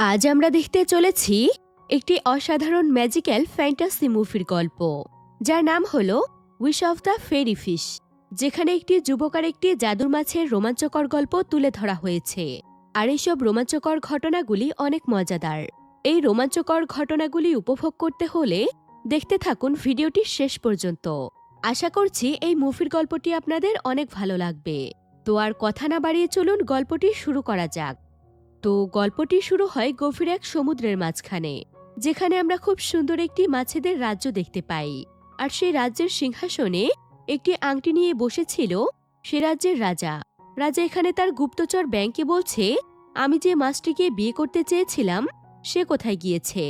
আজ আমরা দেখতে চলেছি একটি অসাধারণ ম্যাজিক্যাল ফ্যান্টাসি মুভির গল্প, যার নাম হল wish of the fairy fish, যেখানে একটি যুবক আর একটি জাদুর মাছের রোমাঞ্চকর গল্প তুলে ধরা হয়েছে। আর এইসব রোমাঞ্চকর ঘটনাগুলি অনেক মজাদার। এই রোমাঞ্চকর ঘটনাগুলি উপভোগ করতে হলে দেখতে থাকুন ভিডিওটি শেষ পর্যন্ত। আশা করছি এই মুভির গল্পটি আপনাদের অনেক ভালো লাগবে। তো আর কথা না বাড়িয়ে চলুন গল্পটি শুরু করা যাক। তো গল্পটি শুরু হয় গভীর এক সমুদ্রের মাঝখানে, যেখানে আমরা খুব সুন্দর একটি মাছেদের রাজ্য দেখতে পাই। আর সেই রাজ্যের সিংহাসনে একটি আংটি নিয়ে বসেছিল সে রাজ্যের রাজা। রাজা এখানে তার গুপ্তচর ব্যাংকে বলছে, আমি যে মাছটিকে বিয়ে করতে চেয়েছিলাম সে কোথায় গিয়েছে।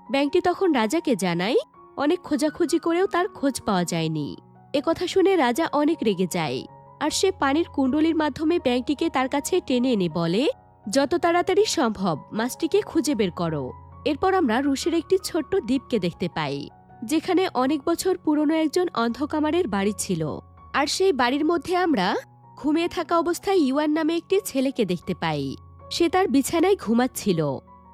ব্যাংকটি তখন রাজাকে জানায়, অনেক খোঁজাখুঁজি করেও তার খোঁজ পাওয়া যায়নি। একথা শুনে রাজা অনেক রেগে যায়, আর সে পানির কুণ্ডলির মাধ্যমে ব্যাংকটিকে তার কাছে টেনে এনে বলে, যত তাড়াতাড়ি সম্ভব মাছটিকে খুঁজে বের করো। এরপর আমরা রুশের একটি ছোট্ট দ্বীপকে দেখতে পাই, যেখানে অনেক বছর পুরনো একজন অন্ধকামারের বাড়ি ছিল। আর সেই বাড়ির মধ্যে আমরা ঘুমিয়ে থাকা অবস্থায় ইউয়ান নামে একটি ছেলেকে দেখতে পাই। সে তার বিছানায় ঘুমাচ্ছিল।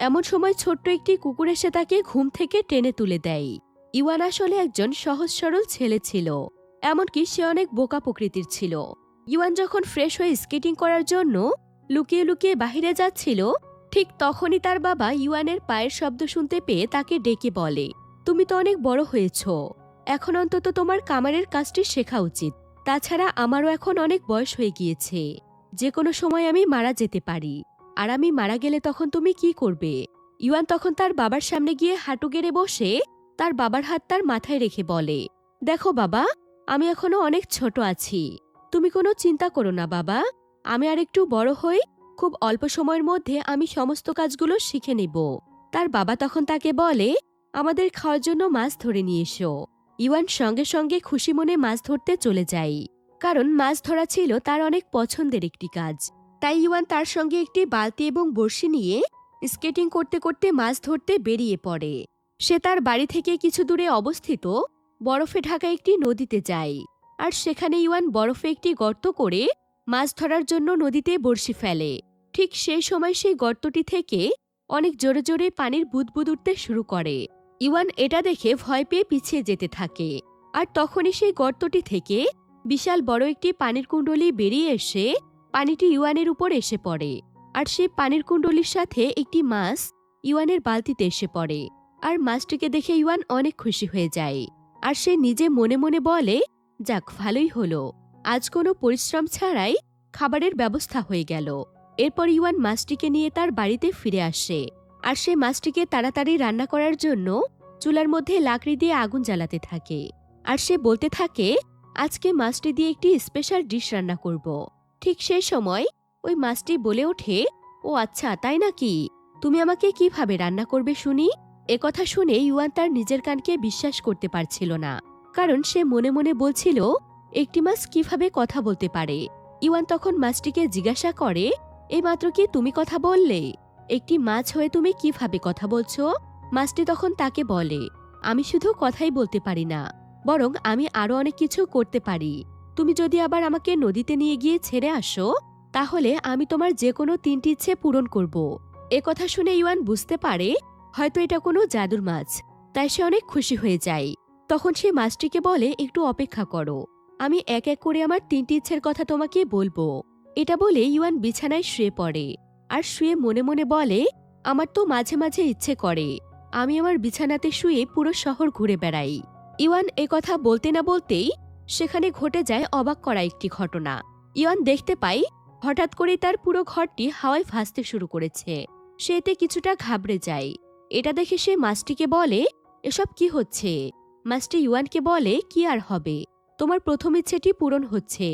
এমন সময় ছোট্ট একটি কুকুর এসে তাকে ঘুম থেকে টেনে তুলে দেয়। ইউয়ান আসলে একজন সহজ সরল ছেলে ছিল, এমনকি সে অনেক বোকা প্রকৃতির ছিল। ইউয়ান যখন ফ্রেশ হয়ে স্কেটিং করার জন্য লুকিয়ে লুকিয়ে বাহিরে যাচ্ছিল, ঠিক তখনই তার বাবা ইউয়ানের পায়ের শব্দ শুনতে পেয়ে তাকে ডেকে বলে, তুমি তো অনেক বড় হয়েছ, এখন অন্তত তোমার কামারের কাজটি শেখা উচিত। তাছাড়া আমারও এখন অনেক বয়স হয়ে গিয়েছে, যে কোনো সময় আমি মারা যেতে পারি। আর আমি মারা গেলে তখন তুমি কি করবে? ইউয়ান তখন তার বাবার সামনে গিয়ে হাঁটু গেড়ে বসে তার বাবার হাত তার মাথায় রেখে বলে, দেখো বাবা, আমি এখনো অনেক ছোট আছি, তুমি কোনো চিন্তা করো না বাবা। আমি আর একটু বড় হই, খুব অল্প সময়ের মধ্যে আমি সমস্ত কাজগুলো শিখে নেব। তার বাবা তখন তাকে বলে, আমাদের খাওয়ার জন্য মাছ ধরে নিয়ে এসো। ইওয়ান সঙ্গে সঙ্গে খুশি মনে মাছ ধরতে চলে যায়, কারণ মাছ ধরা ছিল তার অনেক পছন্দের একটি কাজ। তাই ইওয়ান তার সঙ্গে একটি বালতি এবং বড়শি নিয়ে স্কেটিং করতে করতে মাছ ধরতে বেরিয়ে পড়ে। সে তার বাড়ি থেকে কিছু দূরে অবস্থিত বরফে ঢাকা একটি নদীতে যায়, আর সেখানে ইওয়ান বরফে একটি গর্ত করে মাছ ধরার জন্য নদীতে বড়শি ফেলে। ঠিক সেই সময় সেই গর্তটি থেকে অনেক জোরে জোরে পানির বুদবুদ উঠতে শুরু করে। ইওয়ান এটা দেখে ভয় পেয়ে পিছিয়ে যেতে থাকে। আর তখনই সেই গর্তটি থেকে বিশাল বড় একটি পানির কুণ্ডলী বেরিয়ে এসে পানিটি ইওয়ানের উপর এসে পড়ে। আর সেই পানির কুণ্ডলীর সাথে একটি মাছ ইওয়ানের বালতিতে এসে পড়ে। আর মাছটিকে দেখে ইওয়ান অনেক খুশি হয়ে যায়। আর সে নিজে মনে মনে বলে, যাক, ভালোই হলো, আজ কোনো পরিশ্রম ছাড়াই খাবারের ব্যবস্থা হয়ে গেল। এরপর ইওয়ান মাছটিকে নিয়ে তার বাড়িতে ফিরে আসে। আর সে মাছটিকে তাড়াতাড়ি রান্না করার জন্য চুলার মধ্যে লাকড়ি দিয়ে আগুন জ্বালাতে থাকে। আর সে বলতে থাকে, আজকে মাছটি দিয়ে একটি স্পেশাল ডিশ রান্না করব। ঠিক সেই সময় ওই মাছটি বলে ওঠে, ও আচ্ছা, তাই নাকি? তুমি আমাকে কিভাবে রান্না করবে শুনি? একথা শুনে ইওয়ান তার নিজের কানকে বিশ্বাস করতে পারছিল না, কারণ সে মনে মনে বলছিল, একটি মাছ কিভাবে কথা বলতে পারে। ইওয়ান তখন মাছটিকে জিজ্ঞাসা করে, এইমাত্র কি তুমি কথা বললে? একটি মাছ হয়ে তুমি কিভাবে কথা বলছো? মাছটি তখন তাকে বলে, আমি শুধু কথাই বলতে পারি না, বরং আমি আরো অনেক কিছু করতে পারি। তুমি যদি আবার আমাকে নদীতে নিয়ে গিয়ে ছেড়ে আসো, তাহলে আমি তোমার যে কোনো 3টি ইচ্ছে পূরণ করব। একথা শুনে ইওয়ান বুঝতে পারে হয়তো এটা কোনো জাদুর মাছ, তাই সে অনেক খুশি হয়ে যায়। তখন সে মাছটিকে বলে, একটু অপেক্ষা করো, আমি এক এক করে আমার 3টি ইচ্ছের কথা তোমাকে বলবো। এটা বলে ইওয়ান বিছানায় শুয়ে পড়ে। আর শুয়ে মনে মনে বলে, আমার তো মাঝে মাঝে ইচ্ছে করে আমি আমার বিছানাতে শুয়ে পুরো শহর ঘুরে বেড়াই। ইওয়ান কথা বলতে না বলতেই সেখানে ঘটে যায় অবাক করা একটি ঘটনা। ইওয়ান দেখতে পায় হঠাৎ করেই তার পুরো ঘরটি হাওয়ায় ভাসতে শুরু করেছে। সে এতে কিছুটা ঘাবড়ে যায়। এটা দেখে সে মাছটিকে বলে, এসব কি হচ্ছে? মাছটি ইওয়ানকে বলে, কি আর হবে, তোমার প্রথম ইচ্ছেটি পূরণ হচ্ছে।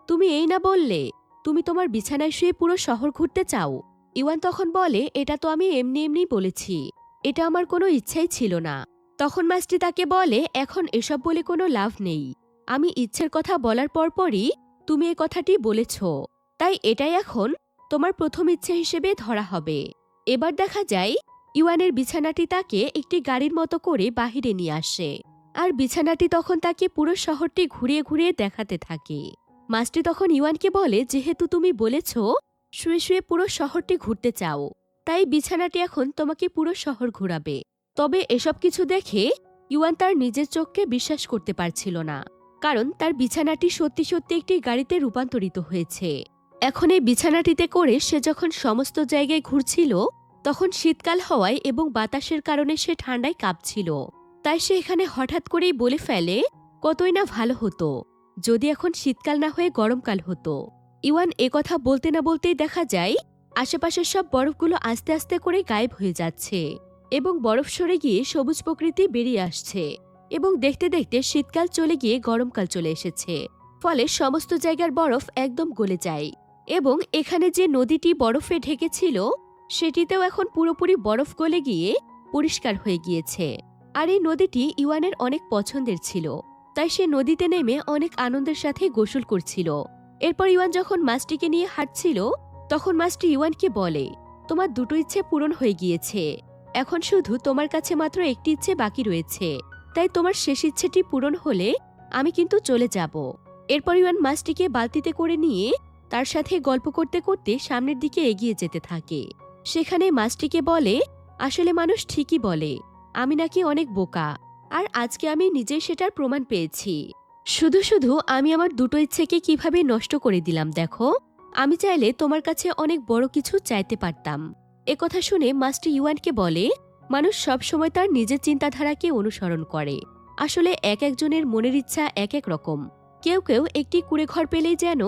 তুমি এই না বললে তুমি তোমার বিছানায় শুয়ে পুরো শহর ঘুরতে চাও? ইওয়ান তখন বলে, এটা তো আমি এমনি এমনি বলেছি, এটা আমার কোনো ইচ্ছাই ছিল না। তখন মাছটি তাকে বলে, এখন এসব বলে কোনো লাভ নেই, আমি ইচ্ছের কথা বলার পরপরই তুমি এ কথাটি বলেছ, তাই এটাই এখন তোমার প্রথম ইচ্ছে হিসেবে ধরা হবে। এবার দেখা যায় ইওয়ানের বিছানাটি তাকে একটি গাড়ির মতো করে বাহিরে নিয়ে আসে। আর বিছানাটি তখন তাকে পুরো শহরটি ঘুরিয়ে ঘুরিয়ে দেখাতে থাকে। মাছটি তখন ইওয়ানকে বলে, যেহেতু তুমি বলেছ শুয়ে শুয়ে পুরো শহরটি ঘুরতে চাও, তাই বিছানাটি এখন তোমাকে পুরো শহর ঘোরাবে। তবে এসব কিছু দেখে ইউয়ান তার নিজের চোখকে বিশ্বাস করতে পারছিল না, কারণ তার বিছানাটি সত্যি সত্যি একটি গাড়িতে রূপান্তরিত হয়েছে। এখন এই বিছানাটিতে করে সে যখন সমস্ত জায়গায় ঘুরছিল, তখন শীতকাল হওয়ায় এবং বাতাসের কারণে সে ঠান্ডায় কাঁপছিল। তাই সে এখানে হঠাৎ করেই বলে ফেলে, কতই না ভালো হতো যদি এখন শীতকাল না হয়ে গরমকাল হতো। ইওয়ান একথা বলতে না বলতেই দেখা যায় আশেপাশের সব বরফগুলো আস্তে আস্তে করে গায়েব হয়ে যাচ্ছে এবং বরফ সরে গিয়ে সবুজ প্রকৃতি বেরিয়ে আসছে এবং দেখতে দেখতে শীতকাল চলে গিয়ে গরমকাল চলে এসেছে। ফলে সমস্ত জায়গার বরফ একদম গলে যায় এবং এখানে যে নদীটি বরফে ঢেকেছিল সেটিতেও এখন পুরোপুরি বরফ গলে গিয়ে পরিষ্কার হয়ে গিয়েছে। আর এই নদীটি ইওয়ানের অনেক পছন্দের ছিল, তাই সে নদীতে নেমে অনেক আনন্দের সাথে গোসল করছিল। এরপর ইওয়ান যখন মাছটিকে নিয়ে হাঁটছিল, তখন মাছটি ইওয়ানকে বলে, তোমার দুটো ইচ্ছে পূরণ হয়ে গিয়েছে, এখন শুধু তোমার কাছে মাত্র একটি ইচ্ছে বাকি রয়েছে, তাই তোমার শেষ ইচ্ছেটি পূরণ হলে আমি কিন্তু চলে যাব। এরপর ইওয়ান মাছটিকে বালতিতে করে নিয়ে তার সাথে গল্প করতে করতে সামনের দিকে এগিয়ে যেতে থাকে। সেখানে মাছটিকে বলে, আসলে মানুষ ঠিকই বলে আমি নাকি অনেক বোকা, আর আজকে আমি নিজেই সেটার প্রমাণ পেয়েছি। শুধু শুধু আমি আমার দুটো ইচ্ছেকে কিভাবে নষ্ট করে দিলাম দেখো। আমি চাইলে তোমার কাছে অনেক বড় কিছু চাইতে পারতাম। একথা শুনে মাছটি ইওয়ানকে বলে, মানুষ সবসময় তার নিজের চিন্তাধারাকে অনুসরণ করে। আসলে এক একজনের মনের ইচ্ছা এক এক রকম। কেউ কেউ একটি কুঁড়েঘর পেলেই যেন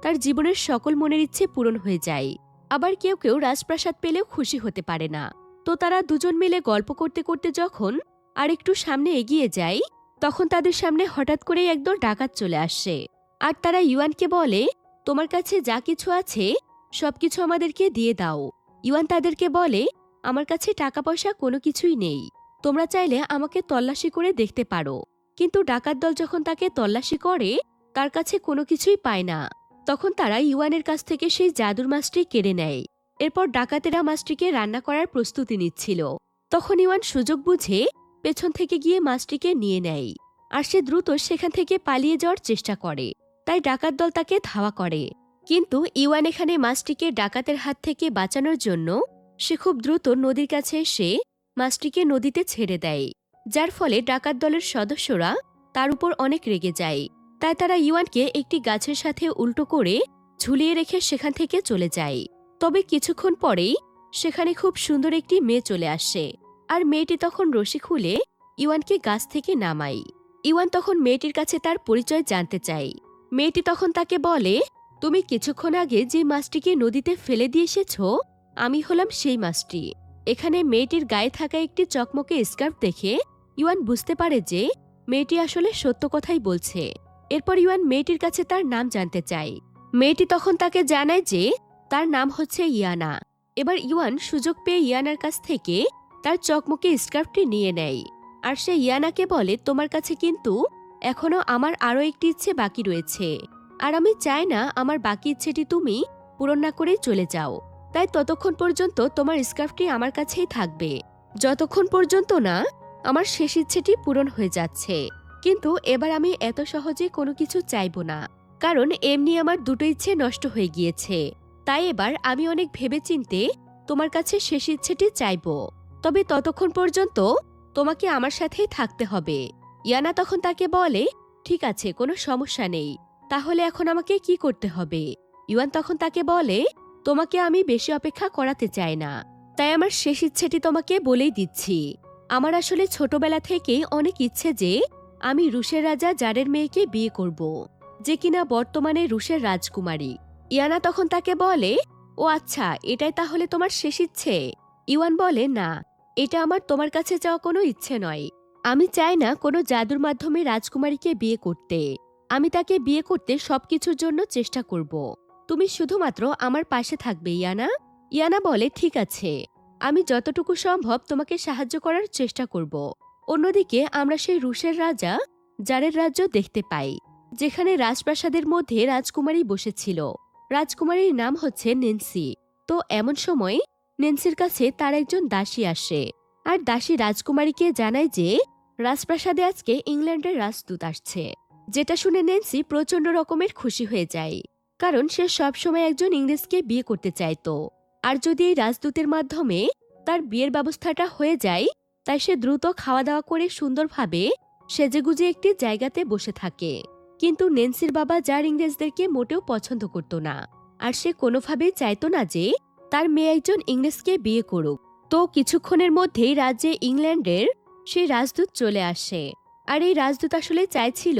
তার জীবনের সকল মনের ইচ্ছে পূরণ হয়ে যায়, আবার কেউ কেউ রাজপ্রাসাদ পেলেও খুশি হতে পারে না। তো তারা দুজন মিলে গল্প করতে করতে যখন আর একটু সামনে এগিয়ে যায়, তখন তাদের সামনে হঠাৎ করে একদল ডাকাত চলে আসে। আর তারা ইওয়ানকে বলে, তোমার কাছে যা কিছু আছে সবকিছু আমাদেরকে দিয়ে দাও। ইওয়ান তাদেরকে বলে, আমার কাছে টাকা পয়সা কোনো কিছুই নেই, তোমরা চাইলে আমাকে তল্লাশি করে দেখতে পারো। কিন্তু ডাকাত দল যখন তাকে তল্লাশি করে তার কাছে কোনো কিছুই পায় না। তখন তারা ইওয়ানের কাছ থেকে সেই জাদুর মাছটি কেড়ে নেয়। এরপর ডাকাতেরা মাছটিকে রান্না করার প্রস্তুতি নিচ্ছিল। তখন ইওয়ান সুযোগ বুঝে পেছন থেকে গিয়ে মাছটিকে নিয়ে নেয়, আর সে দ্রুত সেখান থেকে পালিয়ে যাওয়ার চেষ্টা করে। তাই ডাকাত দল তাকে ধাওয়া করে। কিন্তু ইওয়ান এখানে মাছটিকে ডাকাতের হাত থেকে বাঁচানোর জন্য সে খুব দ্রুত নদীর কাছে এসে মাছটিকে নদীতে ছেড়ে দেয়, যার ফলে ডাকাত দলের সদস্যরা তার উপর অনেক রেগে যায়। তাই তারা ইওয়ানকে একটি গাছের সাথে উল্টো করে ঝুলিয়ে রেখে সেখান থেকে চলে যায়। তবে কিছুক্ষণ পরেই সেখানে খুব সুন্দর একটি মেয়ে চলে আসে, আর মেয়েটি তখন রশি খুলে ইওয়ানকে গাছ থেকে নামায়। ইওয়ান তখন মেয়েটির কাছে তার পরিচয় জানতে চায়। মেয়েটি তখন তাকে বলে, তুমি কিছুক্ষণ আগে যে মাছটিকে নদীতে ফেলে দিয়ে এসেছ, আমি হলাম সেই মাছটি। এখানে মেয়েটির গায়ে থাকা একটি চকমকে স্কার্ফ দেখে ইওয়ান বুঝতে পারে যে মেয়েটি আসলে সত্য কথাই বলছে। এরপর ইওয়ান মেয়েটির কাছে তার নাম জানতে চায়। মেয়েটি তখন তাকে জানায় যে তার নাম হচ্ছে ইয়ানা। এবার ইওয়ান সুযোগ পেয়ে ইয়ানার কাছ থেকে তার চকমকে স্কার্ফটি নিয়ে নেয়, আর সে ইয়ানাকে বলে, তোমার কাছে কিন্তু এখনো আমার আরও একটি ইচ্ছে বাকি রয়েছে, আর আমি চাই না আমার বাকি ইচ্ছেটি তুমি পূরণ না করেই চলে যাও। তাই ততক্ষণ পর্যন্ত তোমার স্কার্ফটি আমার কাছেই থাকবে, যতক্ষণ পর্যন্ত না আমার শেষ ইচ্ছেটি পূরণ হয়ে যাচ্ছে। কিন্তু এবার আমি এত সহজে কোনো কিছু চাইব না, কারণ এমনি আমার দুটো ইচ্ছে নষ্ট হয়ে গিয়েছে। তাই এবার আমি অনেক ভেবেচিন্তে তোমার কাছে শেষ ইচ্ছেটি চাইব। তবে ততক্ষণ পর্যন্ত তোমাকে আমার সাথেই থাকতে হবে। ইয়ানা তখন তাকে বলে, ঠিক আছে, কোনো সমস্যা নেই, তাহলে এখন আমাকে কি করতে হবে? ইওয়ান তখন তাকে বলে, তোমাকে আমি বেশি অপেক্ষা করাতে চাই না, তাই আমার শেষ ইচ্ছেটি তোমাকে বলেই দিচ্ছি। আমার আসলে ছোটবেলা থেকেই অনেক ইচ্ছে যে আমি রুশের রাজা জারের মেয়েকে বিয়ে করব, যে কিনা বর্তমানে রুশের রাজকুমারী। ইয়ানা তখন তাকে বলে, ও আচ্ছা, এটাই তাহলে তোমার শেষ ইচ্ছে? ইওয়ান বলে, না, এটা আমার তোমার কাছে চাওয়া কোনো ইচ্ছে নয়। আমি চাই না কোনো জাদুর মাধ্যমে রাজকুমারীকে বিয়ে করতে। আমি তাকে বিয়ে করতে সবকিছুর জন্য চেষ্টা করব। তুমি শুধুমাত্র আমার পাশে থাকবে ইয়ানা। ইয়ানা বলে, ঠিক আছে, আমি যতটুকু সম্ভব তোমাকে সাহায্য করার চেষ্টা করব। অন্যদিকে আমরা সেই রুশের রাজা জারের রাজ্য দেখতে পাই, যেখানে রাজপ্রাসাদের মধ্যে রাজকুমারী বসেছিল। রাজকুমারীর নাম হচ্ছে নেন্সি। তো এমন সময় নেন্সির কাছে তার একজন দাসী আসে, আর দাসী রাজকুমারীকে জানায় যে রাজপ্রাসাদে আজকে ইংল্যান্ডের রাজদূত আসছে। যেটা শুনে নেন্সি প্রচণ্ড রকমের খুশি হয়ে যায়, কারণ সে সবসময় একজন ইংরেজকে বিয়ে করতে চাইতো। আর যদি এই রাজদূতের মাধ্যমে তার বিয়ের ব্যবস্থাটা হয়ে যায়, তাই সে দ্রুত খাওয়া দাওয়া করে সুন্দরভাবে সেজেগুজে একটি জায়গাতে বসে থাকে। কিন্তু নেন্সির বাবা জার ইংরেজদেরকে মোটেও পছন্দ করত না, আর সে কোনোভাবেই চাইতো না যে তার মেয়ে একজন ইংরেজকে বিয়ে করুক। তো কিছুক্ষণের মধ্যেই রাজ্যে ইংল্যান্ডের সেই রাজদূত চলে আসে। আর এই রাজদূত আসলে চাইছিল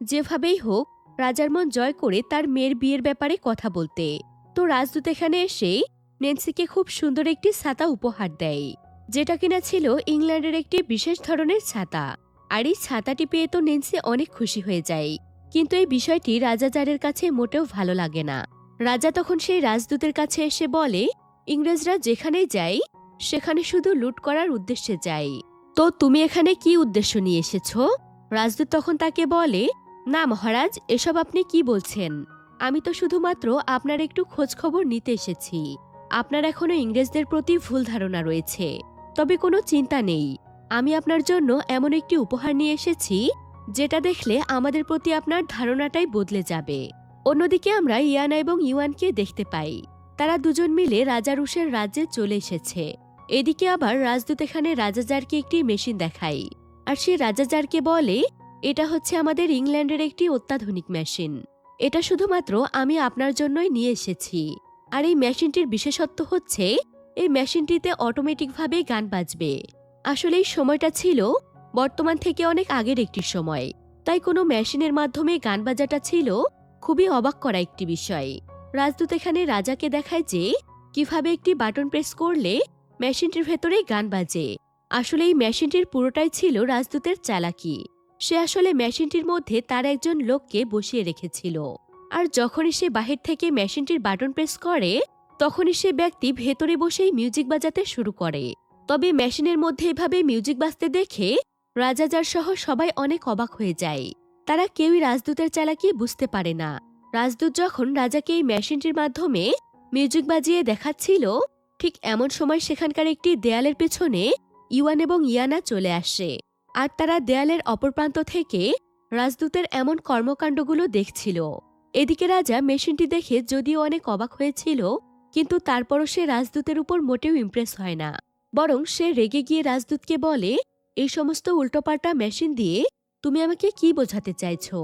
যেভাবেই হোক রাজার মন জয় করে তার মেয়ের বিয়ের ব্যাপারে কথা বলতে। তো রাজদূত এখানে এসে নেন্সিকে খুব সুন্দর একটি ছাতা উপহার দেয়, যেটা কিনা ছিল ইংল্যান্ডের একটি বিশেষ ধরনের ছাতা। আর এই ছাতাটি পেয়ে তো নেন্সি অনেক খুশি হয়ে যায়। কিন্তু এই বিষয়টি রাজা জারের কাছে মোটেও ভালো লাগে না। রাজা তখন সেই রাজদূতের কাছে এসে বলে, ইংরেজরা যেখানেই যায় সেখানে শুধু লুট করার উদ্দেশ্যে যায়। তো তুমি এখানে কি উদ্দেশ্য নিয়ে এসেছো? রাজদূত তখন তাকে বলে, না মহারাজ, এসব আপনি কি বলছেন? আমি তো শুধুমাত্র আপনার একটু খোঁজখবর নিতে এসেছি। আপনার এখনো ইংরেজদের প্রতি ভুল ধারণা রয়েছে। তবে কোনো চিন্তা নেই, আমি আপনার জন্য এমন একটি উপহার নিয়ে এসেছি যেটা দেখলে আমাদের প্রতি আপনার ধারণাটাই বদলে যাবে। অন্যদিকে আমরা ইয়ানা এবং ইউয়ানকে দেখতে পাই। তারা দুজন মিলে রাজা রুশের রাজ্যে চলে এসেছে। এদিকে আবার রাজদূত এখানে রাজাজারকে একটি মেশিন দেখায়। আর সে রাজাজারকে বলে, এটা হচ্ছে আমাদের ইংল্যান্ডের একটি অত্যাধুনিক মেশিন। এটা শুধুমাত্র আমি আপনার জন্যই নিয়ে এসেছি। আর এই মেশিনটির বিশেষত্ব হচ্ছে এই মেশিনটিতে অটোমেটিকভাবে গান বাজবে। আসলে এই সময়টা ছিল বর্তমান থেকে অনেক আগের একটি সময়, তাই কোনো মেশিনের মাধ্যমে গান বাজাটা ছিল খুবই অবাক করা একটি বিষয়। রাজদূত এখানে রাজাকে দেখায় যে কিভাবে একটি বাটন প্রেস করলে মেশিনটির ভেতরে গান বাজে। আসলে এই মেশিনটির পুরোটাই ছিল রাজদূতের চালাকি। সে আসলে মেশিনটির মধ্যে তার একজন লোককে বসিয়ে রেখেছিল। আর যখনই সে বাহির থেকে মেশিনটির বাটন প্রেস করে, তখনই সে ব্যক্তি ভেতরে বসেই মিউজিক বাজাতে শুরু করে। তবে মেশিনের মধ্যে এভাবে মিউজিক বাজতে দেখে রাজাজার সহ সবাই অনেক অবাক হয়ে যায়। তারা কেউই রাজদূতের চালাকি বুঝতে পারে না। রাজদূত যখন রাজাকে এই মেশিনটির মাধ্যমে মিউজিক বাজিয়ে দেখাচ্ছিল, ঠিক এমন সময় সেখানকার একটি দেয়ালের পেছনে ইউয়ান এবং ইয়ানা চলে আসে। আর তারা দেয়ালের অপর প্রান্ত থেকে রাজদূতের এমন কর্মকাণ্ডগুলো দেখছিল। এদিকে রাজা মেশিনটি দেখে যদিও অনেক অবাক হয়েছিল, কিন্তু তারপরও সে রাজদূতের উপর মোটেও ইমপ্রেস হয় না। বরং সে রেগে গিয়ে রাজদূতকে বলে, এই সমস্ত উল্টোপাল্টা মেশিন দিয়ে তুমি আমাকে কি বোঝাতে চাইছো?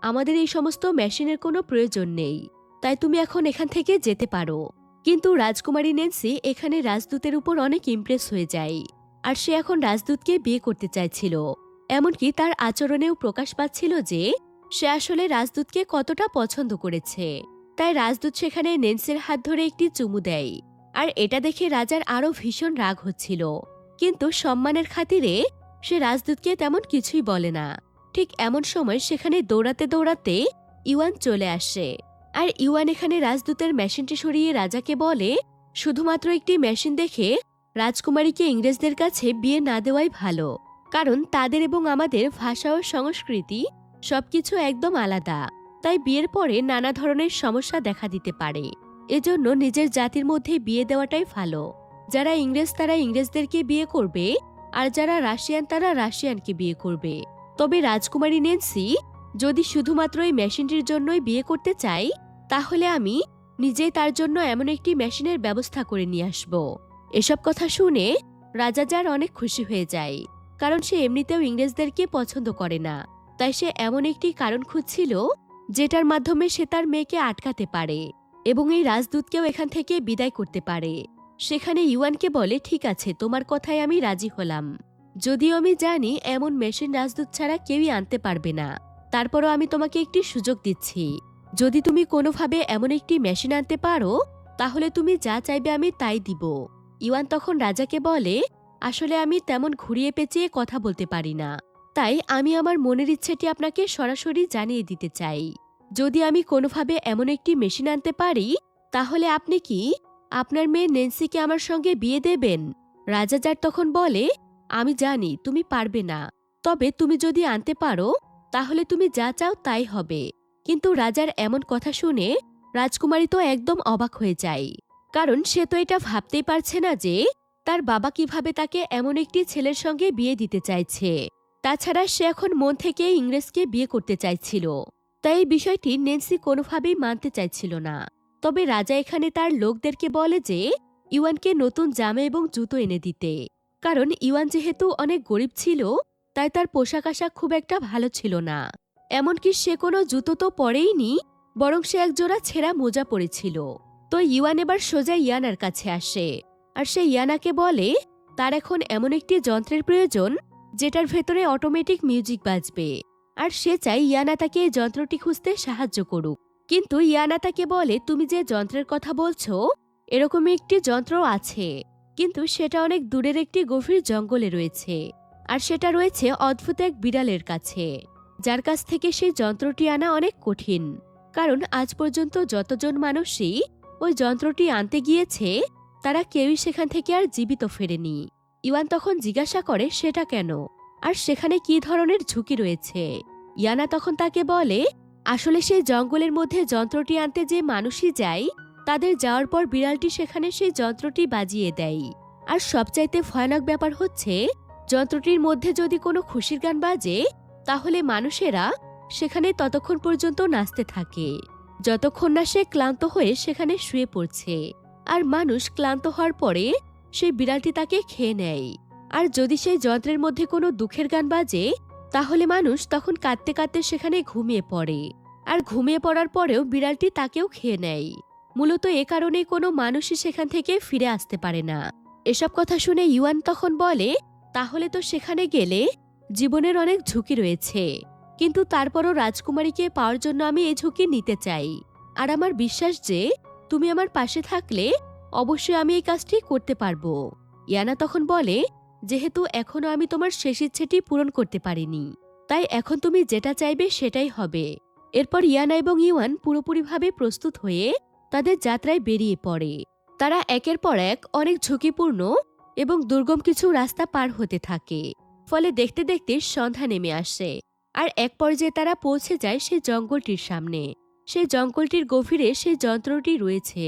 আমাদের এই সমস্ত মেশিনের কোনো প্রয়োজন নেই, তাই তুমি এখন এখান থেকে যেতে পারো। কিন্তু রাজকুমারী নেন্সি এখানে রাজদূতের উপর অনেক ইমপ্রেস হয়ে যায়। আর সে এখন রাজদূতকে বিয়ে করতে চাইছিল। এমনকি তার আচরণেও প্রকাশ পাচ্ছিল যে সে আসলে রাজদূতকে কতটা পছন্দ করেছে। তাই রাজদূত সেখানে নেন্সির হাত ধরে একটি চুমু দেয়। আর এটা দেখে রাজার আরও ভীষণ রাগ হচ্ছিল, কিন্তু সম্মানের খাতিরে সে রাজদূতকে তেমন কিছুই বলে না। ঠিক এমন সময় সেখানে দৌড়াতে দৌড়াতে ইউয়ান চলে আসে। আর ইউয়ান এখানে রাজদূতের মেশিনটি সরিয়ে রাজাকে বলে, শুধুমাত্র একটি মেশিন দেখে রাজকুমারীকে ইংরেজদের কাছে বিয়ে না দেওয়াই ভালো, কারণ তাদের এবং আমাদের ভাষা ও সংস্কৃতি সবকিছু একদম আলাদা। তাই বিয়ের পরে নানা ধরনের সমস্যা দেখা দিতে পারে। এজন্য নিজের জাতির মধ্যে বিয়ে দেওয়াটাই ভালো। যারা ইংরেজ তারা ইংরেজদেরকে বিয়ে করবে, আর যারা রাশিয়ান তারা রাশিয়ানকে বিয়ে করবে। তবে রাজকুমারী নেন্সি যদি শুধুমাত্র এই মেশিনটির জন্যই বিয়ে করতে চাই, তাহলে আমি নিজেই তার জন্য এমন একটি মেশিনের ব্যবস্থা করে নিয়ে আসব। এসব কথা শুনে রাজা জার অনেক খুশি হয়ে যায়, কারণ সে এমনিতেও ইংরেজদেরকে পছন্দ করে না। তাই সে এমন একটি কারণ খুঁজছিল যেটার মাধ্যমে সে তার মেয়েকে আটকাতে পারে এবং এই রাজদূতকেও এখান থেকে বিদায় করতে পারে। সেখানে ইউয়ানকে বলে, ঠিক আছে, তোমার কথায় আমি রাজি হলাম। যদিও আমি জানি এমন মেশিন রাজদূত ছাড়া কেউই আনতে পারবে না, তারপরও আমি তোমাকে একটি সুযোগ দিচ্ছি। যদি তুমি কোনোভাবে এমন একটি মেশিন আনতে পারো, তাহলে তুমি যা চাইবে আমি তাই দিব। ইউয়ান তখন রাজাকে বলে, আসলে আমি তেমন ঘুরিয়ে পেঁচিয়ে কথা বলতে পারি না, তাই আমি আমার মনের ইচ্ছেটি আপনাকে সরাসরি জানিয়ে দিতে চাই। যদি আমি কোনোভাবে এমন একটি মেশিন আনতে পারি, তাহলে আপনি কি আপনার মেয়ে নেন্সিকে আমার সঙ্গে বিয়ে দেবেন? রাজা জার তখন বলে, আমি জানি তুমি পারবে না, তবে তুমি যদি আনতে পারো তাহলে তুমি যা চাও তাই হবে। কিন্তু রাজার এমন কথা শুনে রাজকুমারী তো একদম অবাক হয়ে যায়, কারণ সে তো এটা ভাবতেই পারছে না যে তার বাবা কিভাবে তাকে এমন একটি ছেলের সঙ্গে বিয়ে দিতে চাইছে। তাছাড়া সে এখন মন থেকে ইংরেজকে বিয়ে করতে চাইছিল, তাই এই বিষয়টি নেন্সি কোনোভাবেই মানতে চাইছিল না। তবে রাজা এখানে তার লোকদেরকে বলে যে ইওয়ানকে নতুন জামা এবং জুতো এনে দিতে। কারণ ইওয়ান যেহেতু অনেক গরিব ছিল, তাই তার পোশাক আশাক খুব একটা ভালো ছিল না। এমনকি সে কোনো জুতো তো পরেইনি, বরং সে একজোড়া ছেঁড়া মোজা পরেছিল। তো ইওয়ান এবার সোজা ইয়ানার কাছে আসে, আর সে ইয়ানাকে বলে তার এখন এমন একটি যন্ত্রের প্রয়োজন যেটার ভেতরে অটোমেটিক মিউজিক বাজবে, আর সে চায় ইয়ানা তাকে এই যন্ত্রটি খুঁজতে সাহায্য করুক। কিন্তু ইয়ানা তাকে বলে, তুমি যে যন্ত্রের কথা বলছো এরকমই একটি যন্ত্র আছে, কিন্তু সেটা অনেক দূরের একটি গভীর জঙ্গলে রয়েছে, আর সেটা রয়েছে অদ্ভুত এক বিড়ালের কাছে, যার কাছ থেকে সেই যন্ত্রটি আনা অনেক কঠিন। কারণ আজ পর্যন্ত যতজন মানুষই ওই যন্ত্রটি আনতে গিয়েছে তারা কেউই সেখান থেকে আর জীবিত ফেরেনি। ইওয়ান তখন জিজ্ঞাসা করে সেটা কেন, আর সেখানে কি ধরনের ঝুঁকি রয়েছে। ইয়ানা তখন তাকে বলে, আসলে সেই জঙ্গলের মধ্যে যন্ত্রটি আনতে যে মানুষই যায়, তাদের যাওয়ার পর বিড়ালটি সেখানে সেই যন্ত্রটি বাজিয়ে দেয়। আর সবচাইতে ভয়ানক ব্যাপার হচ্ছে, যন্ত্রটির মধ্যে যদি কোনো খুশির গান বাজে তাহলে মানুষেরা সেখানে ততক্ষণ পর্যন্ত নাচতে থাকে যতক্ষণ না সে ক্লান্ত হয়ে সেখানে শুয়ে পড়ছে। আর মানুষ ক্লান্ত হওয়ার পরে সেই বিড়ালটি তাকে খেয়ে নেয়। আর যদি সেই যন্ত্রের মধ্যে কোনো দুঃখের গান বাজে তাহলে মানুষ তখন কাঁদতে কাঁদতে সেখানে ঘুমিয়ে পড়ে, আর ঘুমিয়ে পড়ার পরেও বিড়ালটি তাকেও খেয়ে নেয়। মূলত এ কারণে কোনো মানুষই সেখান থেকে ফিরে আসতে পারে না। এসব কথা শুনে ইওয়ান তখন বলে, তাহলে তো সেখানে গেলে জীবনের অনেক ঝুঁকি রয়েছে, কিন্তু তারপরও রাজকুমারীকে পাওয়ার জন্য আমি এই ঝুঁকি নিতে চাই। আর আমার বিশ্বাস যে তুমি আমার পাশে থাকলে অবশ্যই আমি এই কাজটি করতে পারবো। ইয়ানা তখন বলে, যেহেতু এখনো আমি তোমার শেষ ইচ্ছেটি পূরণ করতে পারিনি, তাই এখন তুমি যেটা চাইবে সেটাই হবে। এরপর ইয়ানা এবং ইওয়ান পুরোপুরিভাবে প্রস্তুত হয়ে তাদের যাত্রায় বেরিয়ে পড়ে। তারা একের পর এক অনেক ঝুঁকিপূর্ণ এবং দুর্গম কিছু রাস্তা পার হতে থাকে। ফলে দেখতে দেখতে সন্ধ্যা নেমে আসে, আর এক পর্যায়ে তারা পৌঁছে যায় সেই জঙ্গলটির সামনে। সেই জঙ্গলটির গভীরে সেই যন্ত্রটি রয়েছে।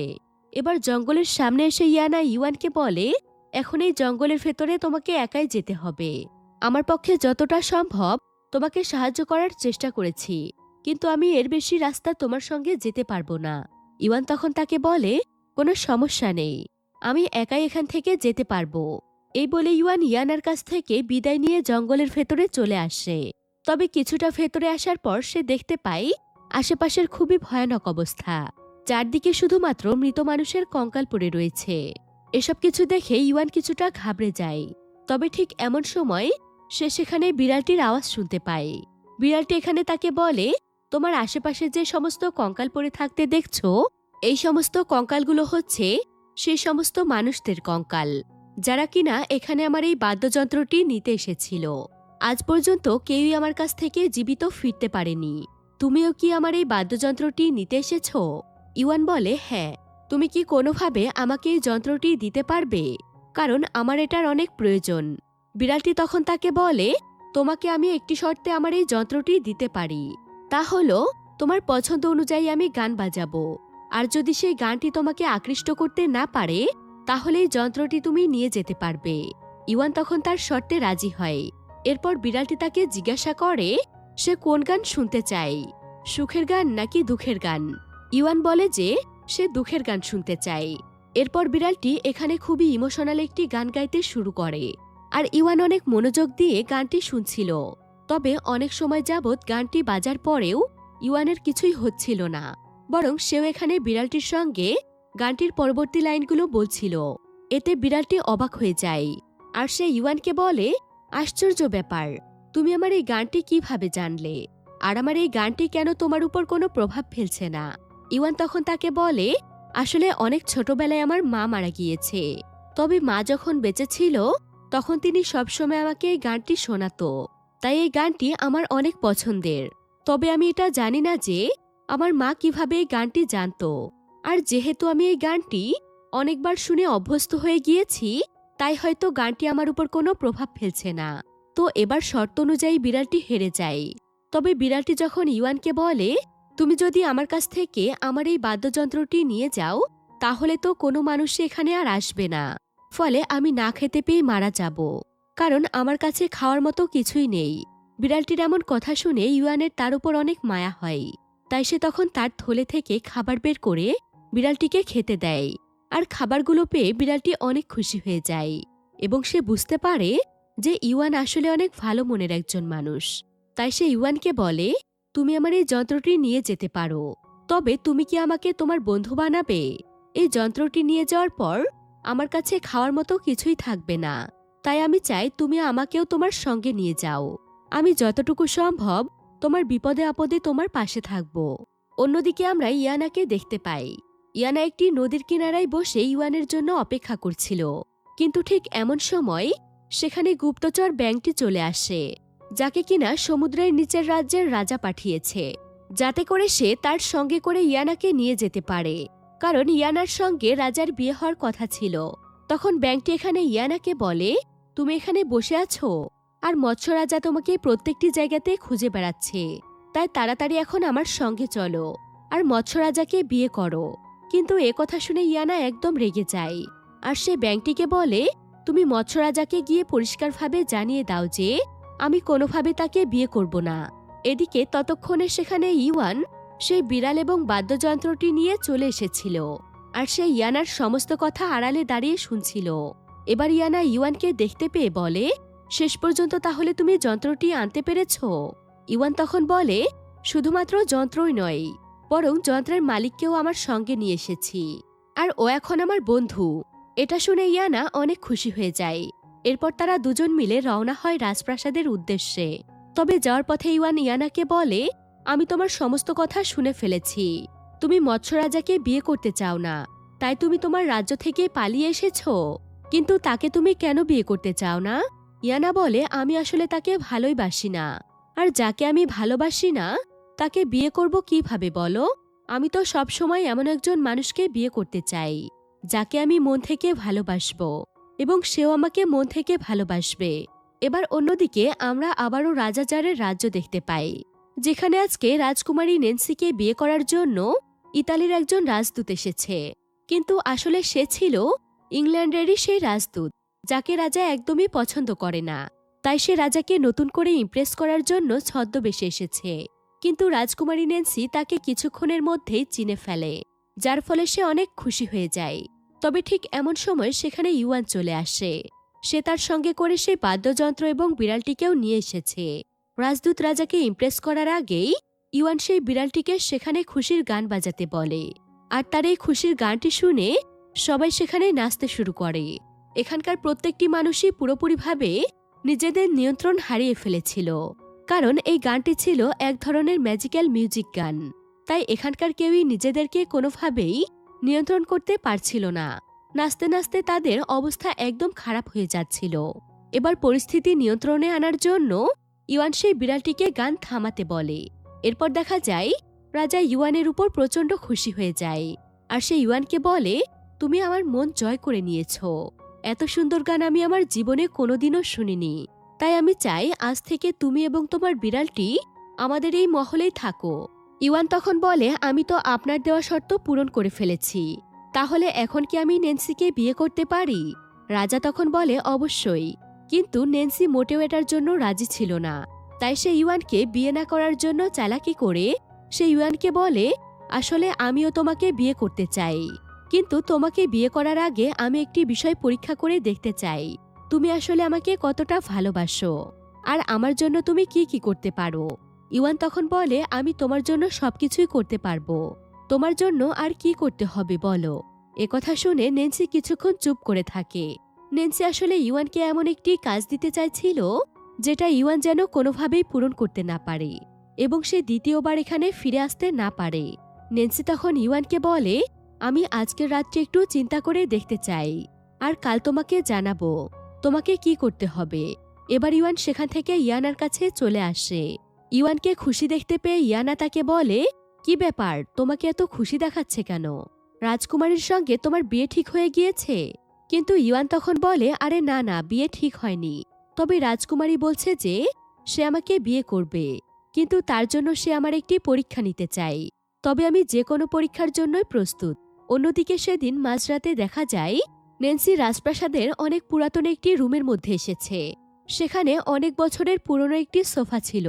এবার জঙ্গলের সামনে এসে ইয়ানা ইওয়ানকে বলে, এখন এই জঙ্গলের ভেতরে তোমাকে একাই যেতে হবে। আমার পক্ষে যতটা সম্ভব তোমাকে সাহায্য করার চেষ্টা করেছি, কিন্তু আমি এর বেশি রাস্তা তোমার সঙ্গে যেতে পারবো না। ইওয়ান তখন তাকে বলে, কোনো সমস্যা নেই, আমি একাই এখান থেকে যেতে পারবো। এই বলে ইওয়ান ইয়ানার কাছ থেকে বিদায় নিয়ে জঙ্গলের ভেতরে চলে আসে। তবে কিছুটা ভেতরে আসার পর সে দেখতে পায় আশেপাশের খুবই ভয়ানক অবস্থা। চারদিকে শুধুমাত্র মৃত মানুষের কঙ্কাল পড়ে রয়েছে। এসব কিছু দেখে ইওয়ান কিছুটা ঘাবড়ে যায়। তবে ঠিক এমন সময় সে সেখানে বিড়ালটির আওয়াজ শুনতে পায়। বিড়ালটি এখানে তাকে বলে, তোমার আশেপাশে যে সমস্ত কঙ্কাল পড়ে থাকতে দেখছো, এই সমস্ত কঙ্কালগুলো হচ্ছে সেই সমস্ত মানুষদের কঙ্কাল, যারা কিনা এখানে আমার এই বাদ্যযন্ত্রটি নিতে এসেছিল। আজ পর্যন্ত কেউই আমার কাছ থেকে জীবিত ফিরতে পারেনি। তুমিও কি আমার এই বাদ্যযন্ত্রটি নিতে এসেছ? ইওয়ান বলে, হ্যাঁ। তুমি কি কোনোভাবে আমাকে এই যন্ত্রটি দিতে পারবে? কারণ আমার এটার অনেক প্রয়োজন। বিড়ালটি তখন তাকে বলে, তোমাকে আমি একটি শর্তে আমার এই যন্ত্রটি দিতে পারি। তা হলো, তোমার পছন্দ অনুযায়ী আমি গান বাজাবো। আর যদি সেই গানটি তোমাকে আকৃষ্ট করতে না পারে তাহলে এই যন্ত্রটি তুমি নিয়ে যেতে পারবে। ইওয়ান তখন তার শর্তে রাজি হয়। এরপর বিড়ালটি তাকে জিজ্ঞাসা করে সে কোন গান শুনতে চায়, সুখের গান নাকি দুঃখের গান। ইওয়ান বলে যে সে দুঃখের গান শুনতে চায়। এরপর বিড়ালটি এখানে খুবই ইমোশনাল একটি গান গাইতে শুরু করে, আর ইওয়ান অনেক মনোযোগ দিয়ে গানটি শুনছিল। তবে অনেক সময় যাবৎ গানটি বাজার পরেও ইওয়ানের কিছুই হচ্ছিল না, বরং সেও এখানে বিড়ালটির সঙ্গে গানটির পরবর্তী লাইনগুলো বলছিল। এতে বিড়ালটি অবাক হয়ে যায়, আর সে ইওয়ানকে বলে, আশ্চর্য ব্যাপার, তুমি আমার এই গানটি কিভাবে জানলে? আর আমার এই গানটি কেন তোমার উপর কোনো প্রভাব ফেলছে না? ইওয়ান তখন তাকে বলে, আসলে অনেক ছোটবেলায় আমার মা মারা গিয়েছে। তবে মা যখন বেঁচে ছিল তখন তিনি সবসময় আমাকে এই গানটি শোনাতো, তাই এই গানটি আমার অনেক পছন্দের। তবে আমি এটা জানি না যে আমার মা কিভাবে এই গানটি জানতো। আর যেহেতু আমি এই গানটি অনেকবার শুনে অভ্যস্ত হয়ে গিয়েছি, তাই হয়তো গানটি আমার উপর কোনো প্রভাব ফেলছে না। তো এবার শর্ত অনুযায়ী বিড়ালটি হেরে যায়। তবে বিড়ালটি যখন ইওয়ানকে বলে, তুমি যদি আমার কাছ থেকে আমার এই বাদ্যযন্ত্রটি নিয়ে যাও তাহলে তো কোনো মানুষই এখানে আর আসবে না, ফলে আমি না খেতে পেয়ে মারা যাব, কারণ আমার কাছে খাওয়ার মতো কিছুই নেই। বিড়ালটির এমন কথা শুনে ইওয়ানের তার উপর অনেক মায়া হয়, তাই সে তখন তার থলে থেকে খাবার বের করে বিড়ালটিকে খেতে দেয়। আর খাবারগুলো পেয়ে বিড়ালটি অনেক খুশি হয়ে যায় এবং সে বুঝতে পারে যে ইওয়ান আসলে অনেক ভালো মনের একজন মানুষ। তাই সে ইওয়ানকে বলে, তুমি আমার এই যন্ত্রটি নিয়ে যেতে পারো, তবে তুমি কি আমাকে তোমার বন্ধু বানাবে? এই যন্ত্রটি নিয়ে যাওয়ার পর আমার কাছে খাওয়ার মতো কিছুই থাকবে না, তাই আমি চাই তুমি আমাকেও তোমার সঙ্গে নিয়ে যাও। আমি যতটুকু সম্ভব তোমার বিপদে আপদে তোমার পাশে থাকব। অন্যদিকে আমরা ইয়ানাকে দেখতে পাই। ইয়ানা একটি নদীর কিনারায় বসে ইওয়ানের জন্য অপেক্ষা করছিল, কিন্তু ঠিক এমন সময় সেখানে গুপ্তচর ব্যাঙটি চলে আসে, যাকে কিনা সমুদ্রের নিচের রাজ্যের রাজা পাঠিয়েছে, যাতে করে সে তার সঙ্গে করে ইয়ানাকে নিয়ে যেতে পারে, কারণ ইয়ানার সঙ্গে রাজার বিয়ে হওয়ার কথা ছিল। তখন ব্যাঙটি এখানে ইয়ানাকে বলে, তুমি এখানে বসে আছো আর মৎস্য রাজা তোমাকে প্রত্যেকটি জায়গাতে খুঁজে বেড়াচ্ছে, তাই তাড়াতাড়ি এখন আমার সঙ্গে চলো আর মৎস্য রাজাকে বিয়ে করো। কিন্তু এ কথা শুনে ইয়ানা একদম রেগে যায় আর সে ব্যাঙটিকে বলে, তুমি মৎস্য রাজাকে গিয়ে পরিষ্কারভাবে জানিয়ে দাও যে আমি কোনোভাবে তাকে বিয়ে করব না। এদিকে ততক্ষণে সেখানে ইওয়ান সেই বিড়াল এবং বাদ্যযন্ত্রটি নিয়ে চলে এসেছিল আর সে ইয়ানার সমস্ত কথা আড়ালে দাঁড়িয়ে শুনছিল। এবার ইয়ানা ইওয়ানকে দেখতে পেয়ে বলে, শেষ পর্যন্ত তাহলে তুমি যন্ত্রটি আনতে পেরেছ? ইওয়ান তখন বলে, শুধুমাত্র যন্ত্রই নয়, বরং যন্ত্রের মালিককেও আমার সঙ্গে নিয়ে এসেছি, আর ও এখন আমার বন্ধু। এটা শুনে ইয়ানা অনেক খুশি হয়ে যায়। এরপর তারা দুজন মিলে রওনা হয় রাজপ্রাসাদের উদ্দেশ্যে। তবে যাওয়ার পথে ইওয়ান ইয়ানাকে বলে, আমি তোমার সমস্ত কথা শুনে ফেলেছি। তুমি মৎস্য রাজাকে বিয়ে করতে চাও না, তাই তুমি তোমার রাজ্য থেকে পালিয়ে এসেছ। কিন্তু তাকে তুমি কেন বিয়ে করতে চাও না? ইয়ানা বলে, আমি আসলে তাকে ভালোই বাসি না, আর যাকে আমি ভালোবাসি না তাকে বিয়ে করব কিভাবে বলো? আমি তো সব সময় এমন একজন মানুষকে বিয়ে করতে চাই যাকে আমি মন থেকে ভালোবাসবো এবং সেও আমাকে মন থেকে ভালোবাসবে। এবার অন্যদিকে আমরা আবারও রাজাজারের রাজ্য দেখতে পাই, যেখানে আজকে রাজকুমারী নেন্সিকে বিয়ে করার জন্য ইতালির একজন রাজদূত এসেছে। কিন্তু আসলে সে ছিল ইংল্যান্ডেরই সেই রাজদূত যাকে রাজা একদমই পছন্দ করে না। তাই সে রাজাকে নতুন করে ইমপ্রেস করার জন্য ছদ্মবেশে এসেছে। কিন্তু রাজকুমারী নেন্সি তাকে কিছুক্ষণের মধ্যেই চিনে ফেলে, যার ফলে সে অনেক খুশি হয়ে যায়। তবে ঠিক এমন সময় সেখানে ইওয়ান চলে আসে। সে তার সঙ্গে করে সেই বাদ্যযন্ত্র এবং বিড়ালটিকেও নিয়ে এসেছে। রাজদূত রাজাকে ইমপ্রেস করার আগেই ইওয়ান সেই বিড়ালটিকে সেখানে খুশির গান বাজাতে বলে, আর তার এই খুশির গানটি শুনে সবাই সেখানে নাচতে শুরু করে। এখানকার প্রত্যেকটি মানুষই পুরোপুরিভাবে নিজেদের নিয়ন্ত্রণ হারিয়ে ফেলেছিল, কারণ এই গানটি ছিল এক ধরনের ম্যাজিক্যাল মিউজিক গান। তাই এখানকার কেউই নিজেদেরকে কোনোভাবেই নিয়ন্ত্রণ করতে পারছিল না। নাচতে নাচতে তাদের অবস্থা একদম খারাপ হয়ে যাচ্ছিল। এবার পরিস্থিতি নিয়ন্ত্রণে আনার জন্য ইওয়ান সেই বিড়ালটিকে গান থামাতে বলে। এরপর দেখা যায় রাজা ইওয়ানের উপর প্রচণ্ড খুশি হয়ে যায়, আর সে ইওয়ানকে বলে, তুমি আমার মন জয় করে নিয়েছ। এত সুন্দর গান আমি আমার জীবনে কোনোদিনও শুনিনি, তাই আমি চাই আজ থেকে তুমি এবং তোমার বিড়ালটি আমাদের এই মহলেই থাকো। ইওয়ান তখন বলে, আমি তো আপনার দেওয়া শর্ত পূরণ করে ফেলেছি, তাহলে এখন কি আমি নেন্সিকে বিয়ে করতে পারি? রাজা তখন বলে, অবশ্যই। কিন্তু নেন্সি মোটেও এটার জন্য রাজি ছিল না। তাই সে ইওয়ানকে বিয়ে না করার জন্য চালাকি করে সে ইওয়ানকে বলে, আসলে আমিও তোমাকে বিয়ে করতে চাই, কিন্তু তোমাকে বিয়ে করার আগে আমি একটি বিষয় পরীক্ষা করে দেখতে চাই তুমি আসলে আমাকে কতটা ভালোবাসো আর আমার জন্য তুমি কি কি করতে পারো। ইওয়ান তখন বলে, আমি তোমার জন্য সবকিছুই করতে পারবো, তোমার জন্য আর কি করতে হবে বলো। একথা শুনে নেন্সি কিছুক্ষণ চুপ করে থাকে। নেন্সি আসলে ইওয়ানকে এমন একটি কাজ দিতে চাইছিল যেটা ইওয়ান যেন কোনোভাবেই পূরণ করতে না পারে এবং সে দ্বিতীয়বার এখানে ফিরে আসতে না পারে। নেন্সি তখন ইওয়ানকে বলে, আমি আজকের রাতটি একটু চিন্তা করে দেখতে চাই আর কাল তোমাকে জানাবো তোমাকে কি করতে হবে। এবার ইওয়ান সেখান থেকে ইয়ানার কাছে চলে আসে। ইওয়ানকে খুশি দেখতে পেয়ে ইয়ানা তাকে বলে, কি ব্যাপার, তোমাকে এত খুশি দেখাচ্ছে কেন? রাজকুমারীর সঙ্গে তোমার বিয়ে ঠিক হয়ে গিয়েছে? কিন্তু ইওয়ান তখন বলে, আরে না না, বিয়ে ঠিক হয়নি, তবে রাজকুমারী বলছে যে সে আমাকে বিয়ে করবে, কিন্তু তার জন্য সে আমার একটি পরীক্ষা নিতে চাই, তবে আমি যে কোনো পরীক্ষার জন্যই প্রস্তুত। অন্যদিকে সেদিন মাঝরাতে দেখা যায় নেন্সি রাজপ্রাসাদের অনেক পুরাতন একটি রুমের মধ্যে এসেছে। সেখানে অনেক বছরের পুরনো একটি সোফা ছিল,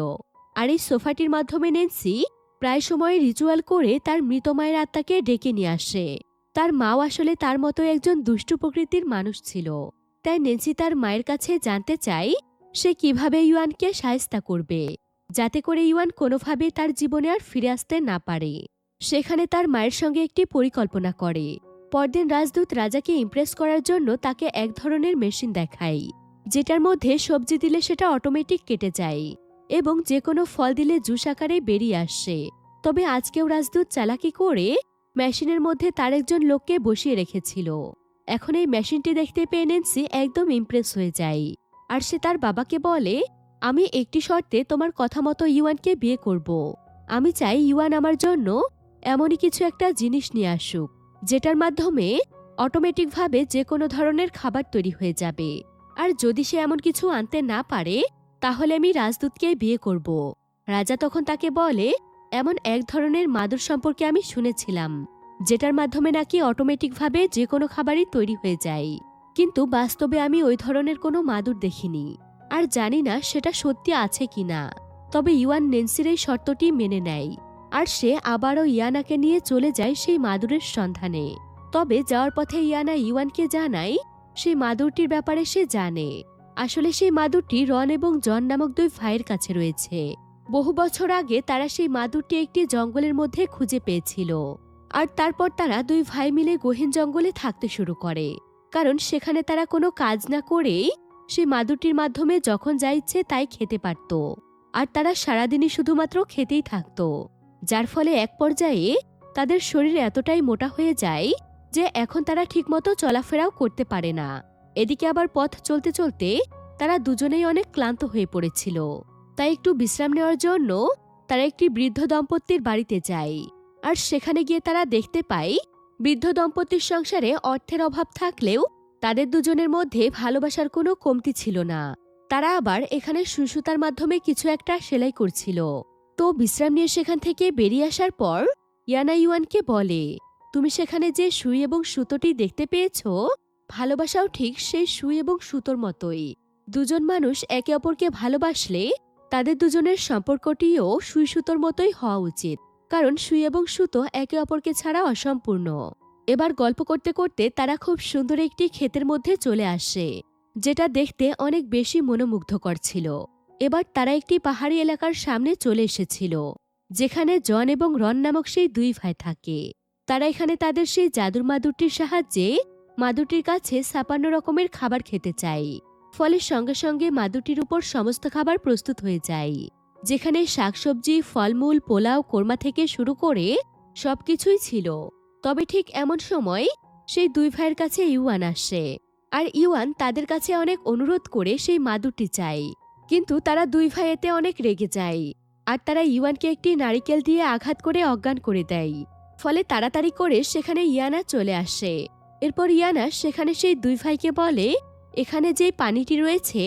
আর এই সোফাটির মাধ্যমে নেন্সি প্রায় সময় রিচুয়াল করে তার মৃত মায়ের আত্মাকে ডেকে নিয়ে আসে। তার মাও আসলে তার মতো একজন দুষ্টু প্রকৃতির মানুষ ছিল। তাই নেন্সি তার মায়ের কাছে জানতে চায় সে কিভাবে ইউয়ানকে শায়েস্তা করবে, যাতে করে ইউয়ান কোনোভাবে তার জীবনে আর ফিরে আসতে না পারে। সেখানে তার মায়ের সঙ্গে একটি পরিকল্পনা করে। পরদিন রাজদূত রাজাকে ইমপ্রেস করার জন্য তাকে এক ধরনের মেশিন দেখায়, যেটার মধ্যে সবজি দিলে সেটা অটোমেটিক কেটে যায় এবং যে কোনো ফল দিলে জুস আকারে বেরিয়ে আসে। তবে আজকেও রাজদূত চালাকি করে মেশিনের মধ্যে তার একজন লোককে বসিয়ে রেখেছিল। এখন এই মেশিনটি দেখতে পেয়ে নেন্সি একদম ইমপ্রেস হয়ে যায়, আর সে তার বাবাকে বলে, আমি একটি শর্তে তোমার কথা মতো ইউয়ানকে বিয়ে করব। আমি চাই ইউয়ান আমার জন্য এমনই কিছু একটা জিনিস নিয়ে আসুক, যেটার মাধ্যমে অটোমেটিকভাবে যে কোনো ধরনের খাবার তৈরি হয়ে যাবে। আর যদি সে এমন কিছু আনতে না পারে তাহলে আমি রাজদূতকে বিয়ে করব। রাজা তখন তাকে বলে, এমন এক ধরনের মাদুর সম্পর্কে আমি শুনেছিলাম, যেটার মাধ্যমে নাকি অটোমেটিকভাবে যে কোনো খাবারই তৈরি হয়ে যায়, কিন্তু বাস্তবে আমি ওই ধরনের কোনো মাদুর দেখিনি, আর জানি না সেটা সত্যি আছে কিনা। তবে ইউয়ান নেন্সির এই শর্তটি মেনে নেয়, আর সে আবারও ইয়ানাকে নিয়ে চলে যায় সেই মাদুরের সন্ধানে। তবে যাওয়ার পথে ইয়ানা ইউয়ানকে জানায় সেই মাদুরটির ব্যাপারে সে জানে। আসলে সেই মাদুরটি রন এবং জন নামক দুই ভাইয়ের কাছে রয়েছে। বহু বছর আগে তারা সেই মাদুরটি একটি জঙ্গলের মধ্যে খুঁজে পেয়েছিল, আর তারপর তারা দুই ভাই মিলে গহীন জঙ্গলে থাকতে শুরু করে, কারণ সেখানে তারা কোনো কাজ না করেই সেই মাদুরটির মাধ্যমে যখন যা ইচ্ছে তাই খেতে পারত, আর তারা সারাদিনই শুধুমাত্র খেতেই থাকত, যার ফলে এক পর্যায়ে তাদের শরীর এতটাই মোটা হয়ে যায় যে এখন তারা ঠিকমতো চলাফেরাও করতে পারে না। এদিকে আবার পথ চলতে চলতে তারা দুজনেই অনেক ক্লান্ত হয়ে পড়েছিল, তাই একটু বিশ্রাম নেওয়ার জন্য তারা একটি বৃদ্ধ দম্পতির বাড়িতে যায়। আর সেখানে গিয়ে তারা দেখতে পায় বৃদ্ধ দম্পতির সংসারে অর্থের অভাব থাকলেও তাদের দুজনের মধ্যে ভালোবাসার কোনো কমতি ছিল না। তারা আবার এখানে সুতার মাধ্যমে কিছু একটা সেলাই করছিল। তো বিশ্রাম নিয়ে সেখান থেকে বেরিয়ে আসার পর ইয়ানা ইউয়ানকে বলে, তুমি সেখানে যে সুই এবং সুতোটি দেখতে পেয়েছ, ভালোবাসাও ঠিক সেই সুই এবং সুতোর মতোই। দুজন মানুষ একে অপরকে ভালোবাসলে তাদের দুজনের সম্পর্কটিও সুই সুতোর মতোই হওয়া উচিত, কারণ সুই এবং সুতো একে অপরকে ছাড়া অসম্পূর্ণ। এবার গল্প করতে করতে তারা খুব সুন্দর একটি ক্ষেতের মধ্যে চলে আসে, যেটা দেখতে অনেক বেশি মনোমুগ্ধকর ছিল। এবার তারা একটি পাহাড়ি এলাকার সামনে চলে এসেছিল, যেখানে জন এবং রন নামক সেই দুই ভাই থাকে। তারা এখানে তাদের সেই জাদুর মাদুরটির সাহায্যে মাদুরটির কাছে ৫৬ রকমের খাবার খেতে চায়। ফলে সঙ্গে সঙ্গে মাদুরটির উপর সমস্ত খাবার প্রস্তুত হয়ে যায়, যেখানে শাকসবজি, ফলমূল, পোলাও, কোরমা থেকে শুরু করে সবকিছুই ছিল। তবে ঠিক এমন সময় সেই দুই ভাইয়ের কাছে ইউয়ান আসে, আর ইউয়ান তাদের কাছে অনেক অনুরোধ করে সেই মাদুরটি চায়, কিন্তু তারা দুই ভাই এতে অনেক রেগে যায়, আর তারা ইউয়ানকে একটি নারিকেল দিয়ে আঘাত করে অজ্ঞান করে দেয়। ফলে তাড়াতাড়ি করে সেখানে ইয়ানা চলে আসে। এরপর ইয়ানা সেখানে সেই দুই ভাইকে বলে, এখানে যে পানিটি রয়েছে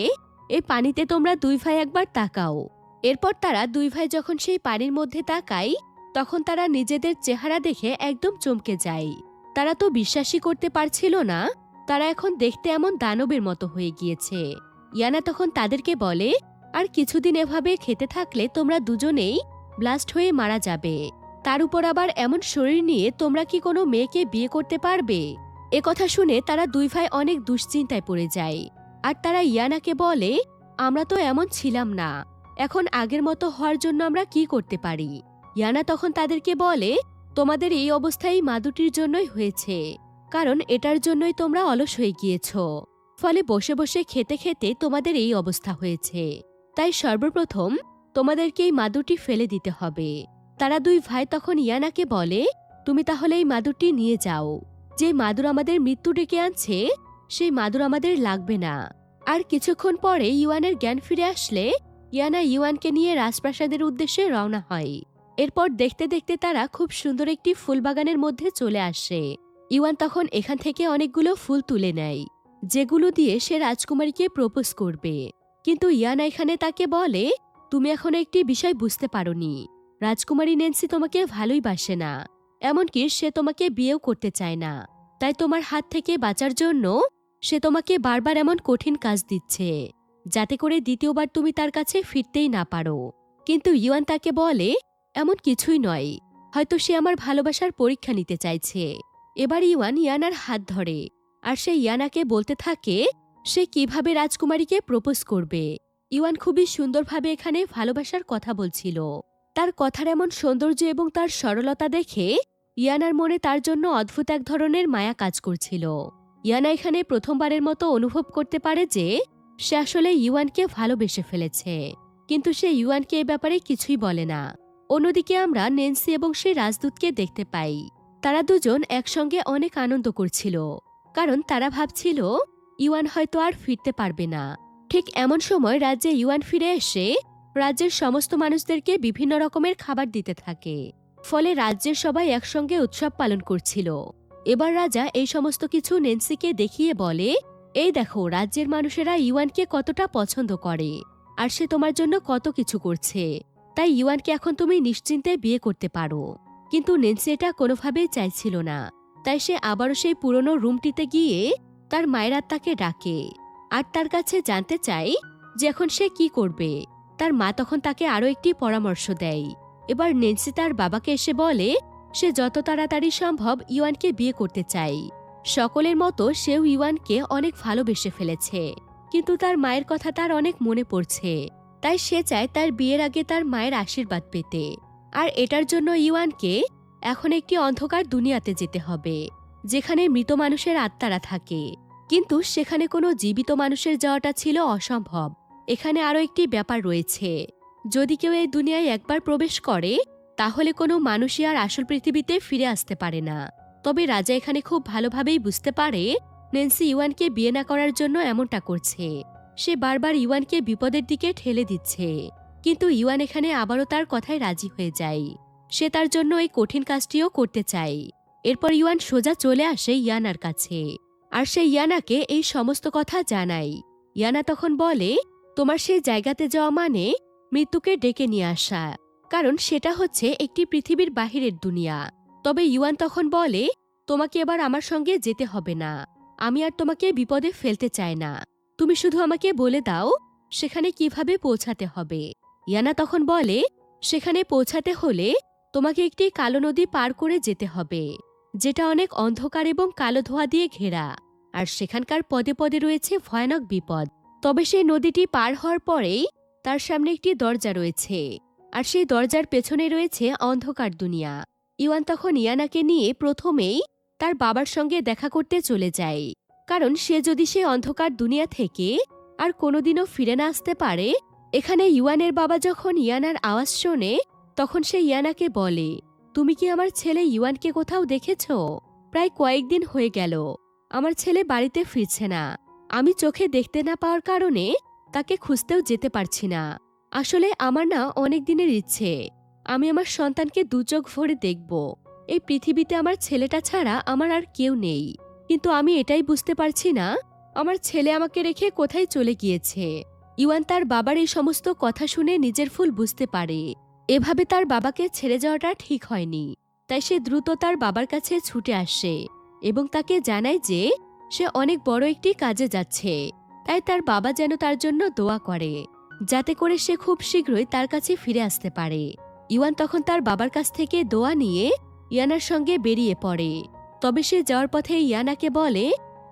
এই পানিতে তোমরা দুই ভাই একবার তাকাও। এরপর তারা দুই ভাই যখন সেই পানির মধ্যে তাকায় তখন তারা নিজেদের চেহারা দেখে একদম চমকে যায়। তারা তো বিশ্বাসই করতে পারছিল না তারা এখন দেখতে এমন দানবের মতো হয়ে গিয়েছে। ইয়ানা তখন তাদেরকে বলে, আর কিছুদিন এভাবে খেতে থাকলে তোমরা দুজনেই ব্লাস্ট হয়ে মারা যাবে। তার উপর আবার এমন শরীর নিয়ে তোমরা কি কোনো মেয়েকে বিয়ে করতে পারবে? এ কথা শুনে তারা দুই ভাই অনেক দুশ্চিন্তায় পড়ে যায়, আর তারা ইয়ানাকে বলে, আমরা তো এমন ছিলাম না, এখন আগের মতো হওয়ার জন্য আমরা কি করতে পারি? ইয়ানা তখন তাদেরকে বলে, তোমাদের এই অবস্থায় মাদুটির জন্যই হয়েছে, কারণ এটার জন্যই তোমরা অলস হয়ে গিয়েছ। ফলে বসে বসে খেতে খেতে তোমাদের এই অবস্থা হয়েছে। তাই সর্বপ্রথম তোমাদেরকে এই মাদুরটি ফেলে দিতে হবে। তারা দুই ভাই তখন ইয়ানাকে বলে, তুমি তাহলে এই মাদুরটি নিয়ে যাও। যে মাদুর আমাদের মৃত্যু ডেকে আনছে সেই মাদুর আমাদের লাগবে না। আর কিছুক্ষণ পরে ইউয়ানের জ্ঞান ফিরে আসলে ইয়ানা ইউয়ানকে নিয়ে রাজপ্রাসাদের উদ্দেশ্যে রওনা হয়। এরপর দেখতে দেখতে তারা খুব সুন্দর একটি ফুলবাগানের মধ্যে চলে আসে। ইউয়ান তখন এখান থেকে অনেকগুলো ফুল তুলে নেয়, যেগুলো দিয়ে সে রাজকুমারীকে প্রপোজ করবে। কিন্তু ইয়ানা এখানে তাকে বলে, তুমি এখন একটি বিষয় বুঝতে পারোনি, রাজকুমারী নেন্সি তোমাকে ভালোই বাসে না, এমনকি সে তোমাকে বিয়েও করতে চায় না। তাই তোমার হাত থেকে বাঁচার জন্য সে তোমাকে বারবার এমন কঠিন কাজ দিচ্ছে, যাতে করে দ্বিতীয়বার তুমি তার কাছে ফিরতেই না পারো। কিন্তু ইউয়ান তাকে বলে, এমন কিছুই নয়, হয়তো সে আমার ভালোবাসার পরীক্ষা নিতে চাইছে। এবার ইওয়ান ইয়ানার হাত ধরে আর সে ইয়ানাকে বলতে থাকে সে কিভাবে রাজকুমারীকে প্রপোজ করবে। ইওয়ান খুবই সুন্দরভাবে এখানে ভালোবাসার কথা বলছিল। তার কথার এমন সৌন্দর্য এবং তার সরলতা দেখে ইয়ানার মনে তার জন্য অদ্ভুত এক ধরনের মায়া কাজ করছিল। ইয়ানা এখানে প্রথমবারের মতো অনুভব করতে পারে যে সে আসলে ইওয়ানকে ভালোবেসে ফেলেছে, কিন্তু সে ইওয়ানকে এ ব্যাপারে কিছুই বলে না। অন্যদিকে আমরা নেন্সি এবং সেই রাজদূতকে দেখতে পাই। তারা দুজন একসঙ্গে অনেক আনন্দ করছিল, কারণ তারা ভাবছিল ইওয়ান হয়তো আর ফিরতে পারবে না। ঠিক এমন সময় রাজ্যে ইওয়ান ফিরে এসে রাজ্যের সমস্ত মানুষদেরকে বিভিন্ন রকমের খাবার দিতে থাকে। ফলে রাজ্যের সবাই একসঙ্গে উৎসব পালন করছিল। এবার রাজা এই সমস্ত কিছু নেন্সিকে দেখিয়ে বলে, এই দেখো রাজ্যের মানুষেরা ইওয়ানকে কতটা পছন্দ করে আর সে তোমার জন্য কত কিছু করছে, তাই ইওয়ানকে এখন তুমি নিশ্চিন্তে বিয়ে করতে পারো। কিন্তু নেন্সি এটা কোনোভাবেই চাইছিল না, তাই সে আবারও সেই পুরনো রুমটিতে গিয়ে তার মায়ের আত্মাকে ডাকে আর তার কাছে জানতে চায় যে এখন সে কি করবে। তার মা তখন তাকে আরও একটি পরামর্শ দেয়। এবার নেন্সি তার বাবাকে এসে বলে সে যত তাড়াতাড়ি সম্ভব ইওয়ানকে বিয়ে করতে চায়। সকলের মতো সেও ইওয়ানকে অনেক ভালোবেসে ফেলেছে, কিন্তু তার মায়ের কথা তার অনেক মনে পড়ছে, তাই সে চায় তার বিয়ের আগে তার মায়ের আশীর্বাদ পেতে। আর এটার জন্য ইওয়ানকে এখন একটি অন্ধকার দুনিয়াতে যেতে হবে, যেখানে মৃত মানুষের আত্মারা থাকে। কিন্তু সেখানে কোনো জীবিত মানুষের যাওয়াটা ছিল অসম্ভব। এখানে আরও একটি ব্যাপার রয়েছে, যদি কেউ এই দুনিয়ায় একবার প্রবেশ করে তাহলে কোনো মানুষই আর আসল পৃথিবীতে ফিরে আসতে পারে না। তবে রাজা এখানে খুব ভালোভাবেই বুঝতে পারে নেন্সি ইওয়ানকে বিয়ে না করার জন্য এমনটা করছে। সে বারবার ইওয়ানকে বিপদের দিকে ঠেলে দিচ্ছে, কিন্তু ইওয়ান এখানে আবারও তার কথায় রাজি হয়ে যায়। সে তার জন্য এই কঠিন কাজটিও করতে চায়। এরপর ইওয়ান সোজা চলে আসে ইয়ানার কাছে আর সে ইয়ানাকে এই সমস্ত কথা জানায়। ইয়ানা তখন বলে, তোমার সেই জায়গাতে যাওয়া মানে মৃত্যুকে ডেকে নিয়ে আসা, কারণ সেটা হচ্ছে একটি পৃথিবীর বাহিরের দুনিয়া। তবে ইওয়ান তখন বলে, তোমাকে এবার আমার সঙ্গে যেতে হবে না, আমি আর তোমাকে বিপদে ফেলতে চাই না, তুমি শুধু আমাকে বলে দাও সেখানে কিভাবে পৌঁছাতে হবে। ইয়ানা তখন বলে, সেখানে পৌঁছাতে হলে তোমাকে একটি কালো নদী পার করে যেতে হবে, যেটা অনেক অন্ধকার এবং কালো ধোঁয়া দিয়ে ঘেরা, আর সেখানকার পদে পদে রয়েছে ভয়ানক বিপদ। তবে সেই নদীটি পার হওয়ার পরেই তার সামনে একটি দরজা রয়েছে, আর সেই দরজার পেছনে রয়েছে অন্ধকার দুনিয়া। ইওয়ান তখন ইয়ানাকে নিয়ে প্রথমেই তার বাবার সঙ্গে দেখা করতে চলে যায়, কারণ সে যদি সে অন্ধকার দুনিয়া থেকে আর কোনোদিনও ফিরে না আসতে পারে। এখানে ইওয়ানের বাবা যখন ইয়ানার আওয়াজ শোনে তখন সে ইয়ানাকে বলে, তুমি কি আমার ছেলে ইওয়ানকে কোথাও দেখেছ? প্রায় কয়েকদিন হয়ে গেল আমার ছেলে বাড়িতে ফিরছে না। আমি চোখে দেখতে না পাওয়ার কারণে তাকে খুঁজতেও যেতে পারছি না। আসলে আমার না অনেক দিনের ইচ্ছে, আমি আমার সন্তানকে দু চোখ ভরে দেখব। এই পৃথিবীতে আমার ছেলেটা ছাড়া আমার আর কেউ নেই, কিন্তু আমি এটাই বুঝতে পারছি না আমার ছেলে আমাকে রেখে কোথায় চলে গিয়েছে। ইওয়ান তার বাবার এই সমস্ত কথা শুনে নিজের ভুল বুঝতে পারে। এভাবে তার বাবাকে ছেড়ে যাওয়াটা ঠিক হয়নি, তাই সে দ্রুত তার বাবার কাছে ছুটে আসে এবং তাকে জানায় যে সে অনেক বড় একটি কাজে যাচ্ছে, তাই তার বাবা যেন তার জন্য দোয়া করে, যাতে করে সে খুব শীঘ্রই তার কাছে ফিরে আসতে পারে। ইওয়ান তখন তার বাবার কাছ থেকে দোয়া নিয়ে ইয়ানার সঙ্গে বেরিয়ে পড়ে। তবে সে যাওয়ার পথে ইয়ানাকে বলে,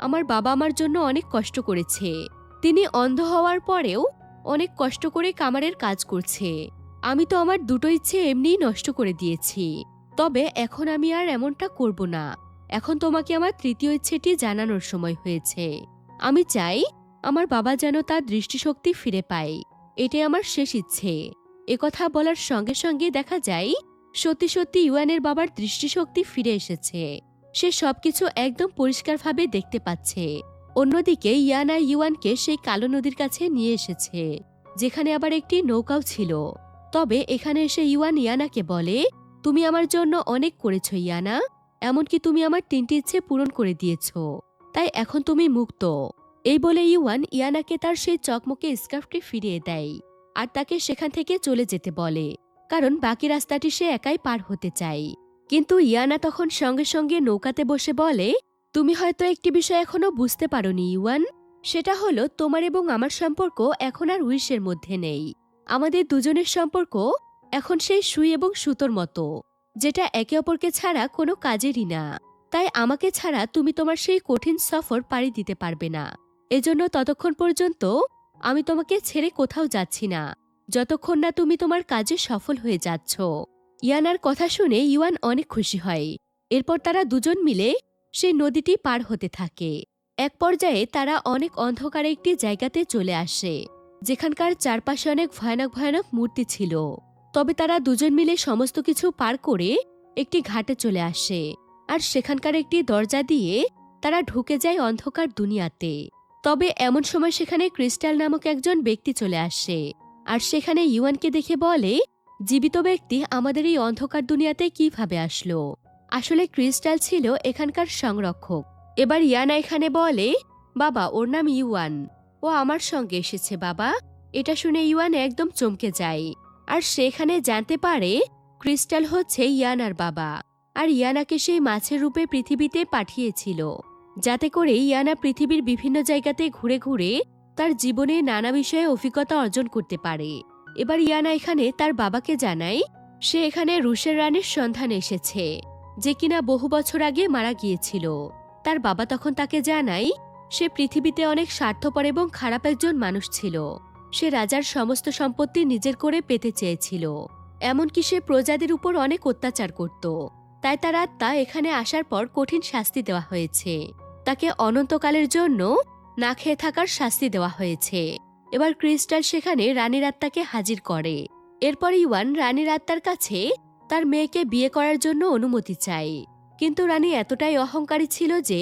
আমার বাবা আমার জন্য অনেক কষ্ট করেছে, তিনি অন্ধ হওয়ার পরেও অনেক কষ্ট করে কামারের কাজ করছে। আমি তো আমার দুটো ইচ্ছে এমনিই নষ্ট করে দিয়েছি, তবে এখন আমি আর এমনটা করব না। এখন তোমাকে আমার তৃতীয় ইচ্ছেটি জানানোর সময় হয়েছে। আমি চাই আমার বাবা যেন তার দৃষ্টিশক্তি ফিরে পায়, এটাই আমার শেষ ইচ্ছে। একথা বলার সঙ্গে সঙ্গে দেখা যায় সত্যি সত্যি ইওয়ানের বাবার দৃষ্টিশক্তি ফিরে এসেছে। সে সবকিছু একদম পরিষ্কারভাবে দেখতে পাচ্ছে। অন্যদিকে ইয়ানা ইওয়ানকে সেই কালো নদীর কাছে নিয়ে এসেছে, যেখানে আবার একটি নৌকাও ছিল। তবে এখানে এসে ইওয়ান ইয়ানাকে বলে, তুমি আমার জন্য অনেক করেছ ইয়ানা, এমনকি তুমি আমার 3টি ইচ্ছে পূরণ করে দিয়েছ, তাই এখন তুমি মুক্ত। এই বলে ইওয়ান ইয়ানাকে তার সেই চকমকে স্কার্ফটি ফিরিয়ে দেয় আর তাকে সেখান থেকে চলে যেতে বলে, কারণ বাকি রাস্তাটি সে একাই পার হতে চায়। কিন্তু ইয়ানা তখন সঙ্গে সঙ্গে নৌকাতে বসে বলে, তুমি হয়তো একটি বিষয় এখনো বুঝতে পারোনি ইওয়ান, সেটা হলো তোমার এবং আমার সম্পর্ক এখন আর উইশের মধ্যে নেই। আমাদের দুজনের সম্পর্ক এখন সেই সুই এবং সুতোর মতো, যেটা একে অপরকে ছাড়া কোনো কাজেরই না। তাই আমাকে ছাড়া তুমি তোমার সেই কঠিন সফর পাড়ি দিতে পারবে না। এজন্য ততক্ষণ পর্যন্ত আমি তোমাকে ছেড়ে কোথাও যাচ্ছি না, যতক্ষণ না তুমি তোমার কাজে সফল হয়ে যাচ্ছ। ইয়ানার কথা শুনে ইউয়ান অনেক খুশি হয়। এরপর তারা দুজন মিলে সেই নদীটি পার হতে থাকে। এক পর্যায়ে তারা অনেক অন্ধকারে একটি জায়গাতে চলে আসে, যেখানকার চারপাশে অনেক ভয়ানক ভয়ানক মূর্তি ছিল। তবে তারা দুজন মিলে সমস্ত কিছু পার করে একটি ঘাটে চলে আসে, আর সেখানকার একটি দরজা দিয়ে তারা ঢুকে যায় অন্ধকার দুনিয়াতে। তবে এমন সময় সেখানে ক্রিস্টাল নামক একজন ব্যক্তি চলে আসে, আর সেখানে ইউয়ানকে দেখে বলে, জীবিত ব্যক্তি আমাদের এই অন্ধকার দুনিয়াতে কিভাবে আসলো? আসলে ক্রিস্টাল ছিল এখানকার সংরক্ষক। এবার ইয়ানা এখানে বলে, বাবা ওর নাম ইউয়ান, ও আমার সঙ্গে এসেছে বাবা। এটা শুনে ইউয়ান একদম চমকে যায়, আর সেখানে জানতে পারে ক্রিস্টাল হচ্ছে ইয়ানার বাবা, আর ইয়ানাকে সেই মাছের রূপে পৃথিবীতে পাঠিয়েছিল, যাতে করে ইয়ানা পৃথিবীর বিভিন্ন জায়গাতে ঘুরে ঘুরে তার জীবনে নানা বিষয়ে অভিজ্ঞতা অর্জন করতে পারে। এবার ইয়ানা এখানে তার বাবাকে জানায় সে এখানে রুশের রানীর সন্ধানে এসেছে, যে কিনা বহু বছর আগে মারা গিয়েছিল। তার বাবা তখন তাকে জানায় সে পৃথিবীতে অনেক স্বার্থপর এবং খারাপ একজন মানুষ ছিল। সে রাজার সমস্ত সম্পত্তি নিজের করে পেতে চেয়েছিল, এমনকি সে প্রজাদের উপর অনেক অত্যাচার করত। তাই তার আত্মা এখানে আসার পর কঠিন শাস্তি দেওয়া হয়েছে। তাকে অনন্তকালের জন্য না খেয়ে থাকার শাস্তি দেওয়া হয়েছে। এবার ক্রিস্টাল সেখানে রানীর আত্মাকে হাজির করে। এরপর ইউয়ান রানীর আত্মার কাছে তার মেয়েকে বিয়ে করার জন্য অনুমতি চায়, কিন্তু রানী এতটাই অহংকারী ছিল যে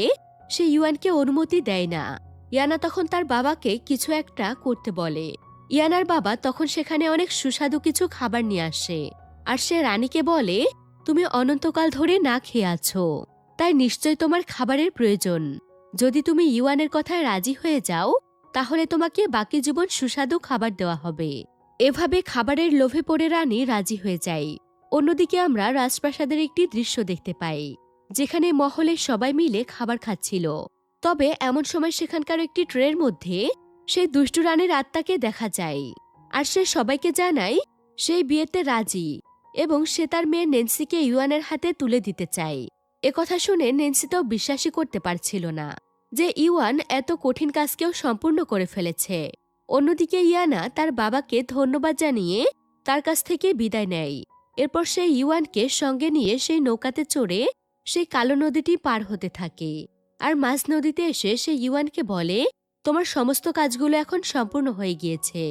সে ইউয়ানকে অনুমতি দেয় না। ইয়ানা তখন তার বাবাকে কিছু একটা করতে বলে। ইয়ানার বাবা তখন সেখানে অনেক সুস্বাদু কিছু খাবার নিয়ে আসে, আর সে রানীকে বলে, তুমি অনন্তকাল ধরে না খেয়ে আছো, তাই নিশ্চয় তোমার খাবারের প্রয়োজন। যদি তুমি ইউয়ানের কথায় রাজি হয়ে যাও, তাহলে তোমাকে বাকি জীবন সুস্বাদু খাবার দেওয়া হবে। এভাবে খাবারের লোভে পড়ে রানী রাজি হয়ে যায়। অন্যদিকে আমরা রাজপ্রাসাদের একটি দৃশ্য দেখতে পাই, যেখানে মহলে সবাই মিলে খাবার খাচ্ছিল। তবে এমন সময় সেখানকার একটি ট্রের মধ্যে সেই দুষ্টু রানীর আত্মাকে দেখা যায়, আর সে সবাইকে জানায় সেই বিয়েতে রাজি, এবং সে তার মেয়ে নেন্সিকে ইউয়ানের হাতে তুলে দিতে চায়। একথা শুনে নেন্সি তো বিশ্বাসই করতে পারছিল না যে ইউয়ান এত কঠিন কাজকেও সম্পূর্ণ করে ফেলেছে। অন্যদিকে ইয়ানা তার বাবাকে ধন্যবাদ জানিয়ে তার কাছ থেকে বিদায় নেয়। এরপর সে ইউয়ানকে সঙ্গে নিয়ে সেই নৌকাতে চড়ে সেই কালো নদীটি পার হতে থাকে, আর মাঝ নদীতে এসে সে ইউয়ানকে বলে, তোমার সমস্ত কাজগুলো এখন সম্পূর্ণ হয়ে গিয়েছে।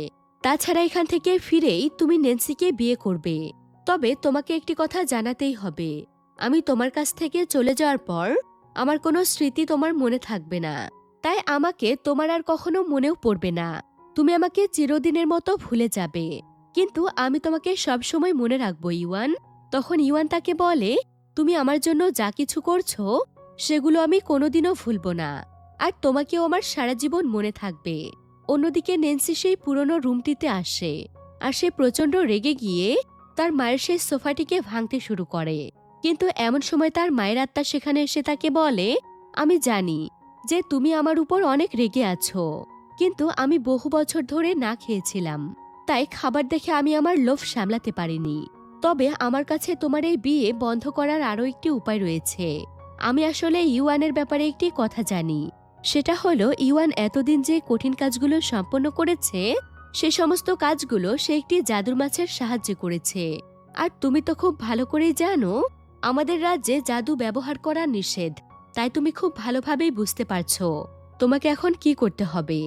তাছাড়া এখান থেকে ফিরেই তুমি নেন্সিকে বিয়ে করবে। তবে তোমাকে একটি কথা জানাতেই হবে, আমি তোমার কাছ থেকে চলে যাওয়ার পর আমার কোনো স্মৃতি তোমার মনে থাকবে না, তাই আমাকে তোমার আর কখনো মনেও পড়বে না। তুমি আমাকে চিরদিনের মতো ভুলে যাবে, কিন্তু আমি তোমাকে সবসময় মনে রাখবো ইউয়ান। তখন ইউয়ান তাকে বলে, তুমি আমার জন্য যা কিছু করছো সেগুলো আমি কোনোদিনও ভুলবো না, আর তোমাকেও আমার সারা জীবন মনে থাকবে। অন্যদিকে নেন্সি সেই পুরনো রুমটিতে আসে, আর সে প্রচণ্ড রেগে গিয়ে তার মায়ের সেই সোফাটিকে ভাঙতে শুরু করে। কিন্তু এমন সময় তার মায়ের আত্মা সেখানে এসে তাকে বলে, আমি জানি যে তুমি আমার উপর অনেক রেগে আছো, কিন্তু আমি বহু বছর ধরে না খেয়েছিলাম, তাই খাবার দেখে আমি আমার লোভ সামলাতে পারিনি। তবে আমার কাছে তোমার এই বিয়ে বন্ধ করার আরও একটি উপায় রয়েছে। আমি আসলে ইউয়ানের ব্যাপারে একটি কথা জানি, সেটা হলো ইউয়ান এতদিন যে কঠিন কাজগুলো সম্পন্ন করেছে সে সমস্ত কাজগুলো সে একটি জাদুর মাছের সাহায্যে করেছে। আর তুমি তো খুব ভালো করেই জানো আমাদের রাজ্যে জাদু ব্যবহার করা নিষেধ, তাই তুমি খুব ভালোভাবেই বুঝতে পারছো তোমাকে এখন কি করতে হবে।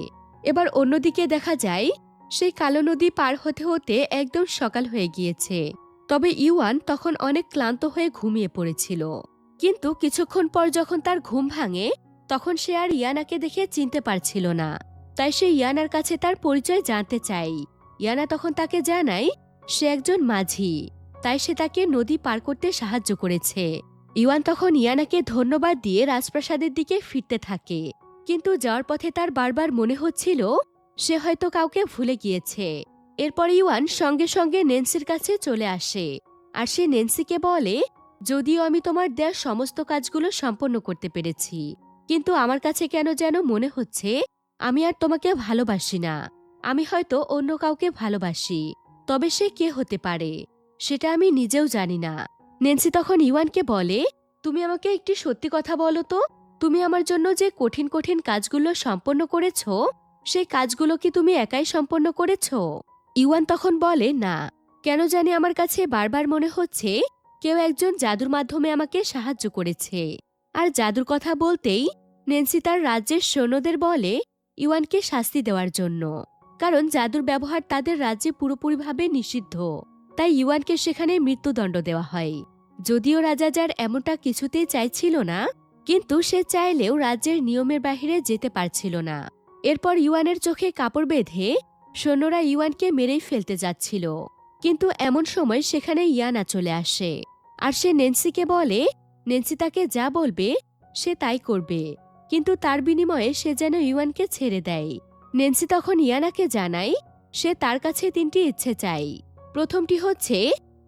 এবার অন্যদিকে দেখা যায় সেই কালো নদী পার হতে হতে একদম সকাল হয়ে গিয়েছে। তবে ইউয়ান তখন অনেক ক্লান্ত হয়ে ঘুমিয়ে পড়েছিল। কিন্তু কিছুক্ষণ পর যখন তার ঘুম ভাঙে, তখন সে আর ইয়ানাকে দেখে চিনতে পারছিল না। তাই সে ইয়ানার কাছে তার পরিচয় জানতে চায়। ইয়ানা তখন তাকে জানায় সে একজন মাঝি, তাই সে তাকে নদী পার করতে সাহায্য করেছে। ইউয়ান তখন ইয়ানাকে ধন্যবাদ দিয়ে রাজপ্রাসাদের দিকে ফিরতে থাকে, কিন্তু যাওয়ার পথে তার বারবার মনে হচ্ছিল সে হয়তো কাউকে ভুলে গিয়েছে। এরপর ইউয়ান সঙ্গে সঙ্গে নেন্সির কাছে চলে আসে, আর সে নেন্সিকে বলে, যদিও আমি তোমার দেয়া সমস্ত কাজগুলো সম্পন্ন করতে পেরেছি, কিন্তু আমার কাছে কেন যেন মনে হচ্ছে আমি আর তোমাকে ভালোবাসি না। আমি হয়তো অন্য কাউকে ভালোবাসি, তবে সে কে হতে পারে সেটা আমি নিজেও জানি না। নেন্সি তখন ইউয়ানকে বলে, তুমি আমাকে একটি সত্যি কথা বলো তো, তুমি আমার জন্য যে কঠিন কঠিন কাজগুলো সম্পন্ন করেছো, সেই কাজগুলো কি তুমি একাই সম্পন্ন করেছো? ইওয়ান তখন বলে, না, কেন জানি আমার কাছে বারবার মনে হচ্ছে কেউ একজন জাদুর মাধ্যমে আমাকে সাহায্য করেছে। আর জাদুর কথা বলতেই নেন্সি তার রাজ্যের সৈন্যদের বলে ইওয়ানকে শাস্তি দেওয়ার জন্য, কারণ জাদুর ব্যবহার তাদের রাজ্যে পুরোপুরিভাবে নিষিদ্ধ। তাই ইওয়ানকে সেখানে মৃত্যুদণ্ড দেওয়া হয়। যদিও রাজা যার এমনটা কিছুতেই চাইছিল না, কিন্তু সে চাইলেও রাজ্যের নিয়মের বাহিরে যেতে পারছিল না। এরপর ইওয়ানের চোখে কাপড় বেঁধে সৈন্যরা ইওয়ানকে মেরেই ফেলতে যাচ্ছিল, কিন্তু এমন সময় সেখানে ইয়ানা চলে আসে। আর সে নেন্সিকে বলে নেন্সি তাকে যা বলবে সে তাই করবে, কিন্তু তার বিনিময়ে সে যেন ইওয়ানকে ছেড়ে দেয়। নেন্সি তখন ইয়ানাকে জানায় সে তার কাছে 3টি ইচ্ছে চাই। প্রথমটি হচ্ছে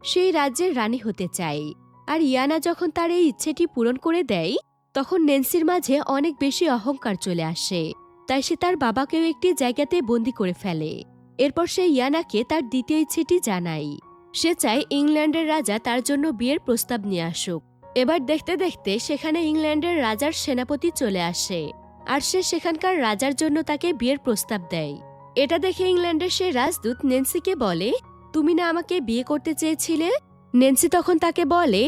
সেই রাজ্যের রানী হতে চায়। আর ইয়ানা যখন তার এই ইচ্ছেটি পূরণ করে দেয়, তখন নেন্সির মাঝে অনেক বেশি অহংকার চলে আসে। তাই সে তার বাবাকেও একটি জায়গাতে বন্দি করে ফেলে। এরপর সে ইয়ানাকে তার দ্বিতীয় ইচ্ছেটি জানায়। সে চায় ইংল্যান্ডের রাজা তার জন্য বিয়ের প্রস্তাব নিয়ে আসুক। এবার দেখতে দেখতে সেখানে ইংল্যান্ডের রাজার সেনাপতি চলে আসে, আর সে সেখানকার রাজার জন্য তাকে বিয়ের প্রস্তাব দেয়। এটা দেখে ইংল্যান্ডের সেই রাজদূত নেন্সিকে বলে, তুমি না আমাকে বিয়ে করতে চেয়েছিলে? নেন্সি তখন তাকে বলে,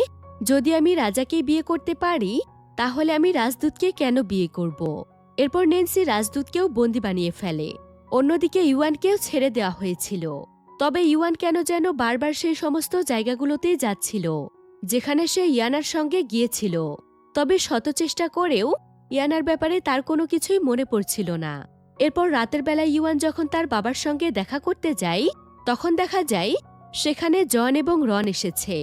যদি আমি রাজাকে বিয়ে করতে পারি তাহলে আমি রাজদূতকে কেন বিয়ে করব? এরপর নেন্সি রাজদূতকেও বন্দি বানিয়ে ফেলে। অন্যদিকে ইওয়ানকেও ছেড়ে দেওয়া হয়েছিল। তবে ইওয়ান কেন যেন বারবার সেই সমস্ত জায়গাগুলোতেই যাচ্ছিল যেখানে সে ইয়ানার সঙ্গে গিয়েছিল। তবে শত চেষ্টা করেও ইয়ানার ব্যাপারে তার কোনো কিছুই মনে পড়ছিল না। এরপর রাতের বেলা ইওয়ান যখন তার বাবার সঙ্গে দেখা করতে যায়, তখন দেখা যায় সেখানে জন এবং রন এসেছে,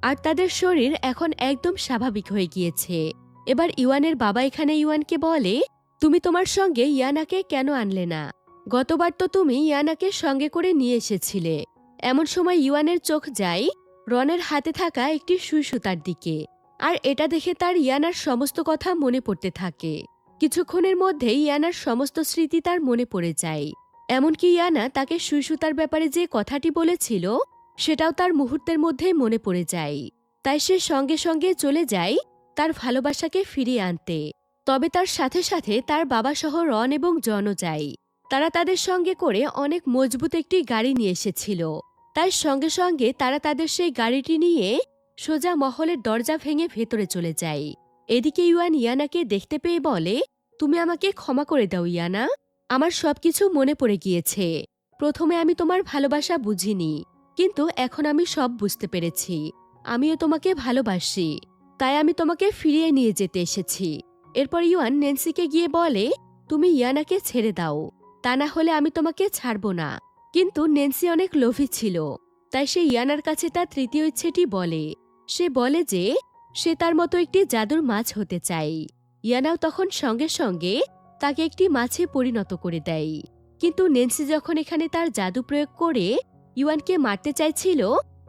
আর তাদের শরীর এখন একদম স্বাভাবিক হয়ে গিয়েছে। এবার ইওয়ানের বাবা এখানে ইওয়ানকে বলে, তুমি তোমার সঙ্গে ইয়ানাকে কেন আনলে না? গতবার তো তুমি ইয়ানাকে সঙ্গে করে নিয়ে এসেছিলে। এমন সময় ইওয়ানের চোখ যায় রনের হাতে থাকা একটি সুই সুতার দিকে, আর এটা দেখে তার ইয়ানার সমস্ত কথা মনে পড়তে থাকে। কিছুক্ষণের মধ্যেই ইয়ানার সমস্ত স্মৃতি তার মনে পড়ে যায়। এমনকি ইয়ানা তাকে সুই সুতার ব্যাপারে যে কথাটি বলেছিল সেটাও তার মুহূর্তের মধ্যেই মনে পড়ে যায়। তাই সে সঙ্গে সঙ্গে চলে যায় তার ভালোবাসাকে ফিরিয়ে আনতে। তবে তার সাথে সাথে তার বাবা সহ রন এবং জনও যায়। তারা তাদের সঙ্গে করে অনেক মজবুত একটি গাড়ি নিয়ে এসেছিল। তাই সঙ্গে সঙ্গে তারা তাদের সেই গাড়িটি নিয়ে সোজা মহলের দরজা ভেঙে ভেতরে চলে যায়। এদিকে ইওয়ান ইয়ানাকে দেখতে পেয়ে বলে, তুমি আমাকে ক্ষমা করে দাও ইয়ানা, আমার সবকিছু মনে পড়ে গিয়েছে। প্রথমে আমি তোমার ভালোবাসা বুঝিনি, কিন্তু এখন আমি সব বুঝতে পেরেছি। আমিও তোমাকে ভালোবাসি, তাই আমি তোমাকে ফিরিয়ে নিয়ে যেতে এসেছি। এরপর ইওয়ান নেন্সিকে গিয়ে বলে, তুমি ইয়ানাকে ছেড়ে দাও, তা না হলে আমি তোমাকে ছাড়ব না। কিন্তু নেন্সি অনেক লোভী ছিল, তাই সে ইয়ানার কাছে তার তৃতীয় ইচ্ছেটি বলে। সে বলে যে সে তার মতো একটি জাদুর মাছ হতে চায়। ইয়ানাও তখন সঙ্গে সঙ্গে তাকে একটি মাছে পরিণত করে দেয়। কিন্তু নেন্সি যখন এখানে তার জাদু প্রয়োগ করে ইওয়ানকে মারতে চাইছিল,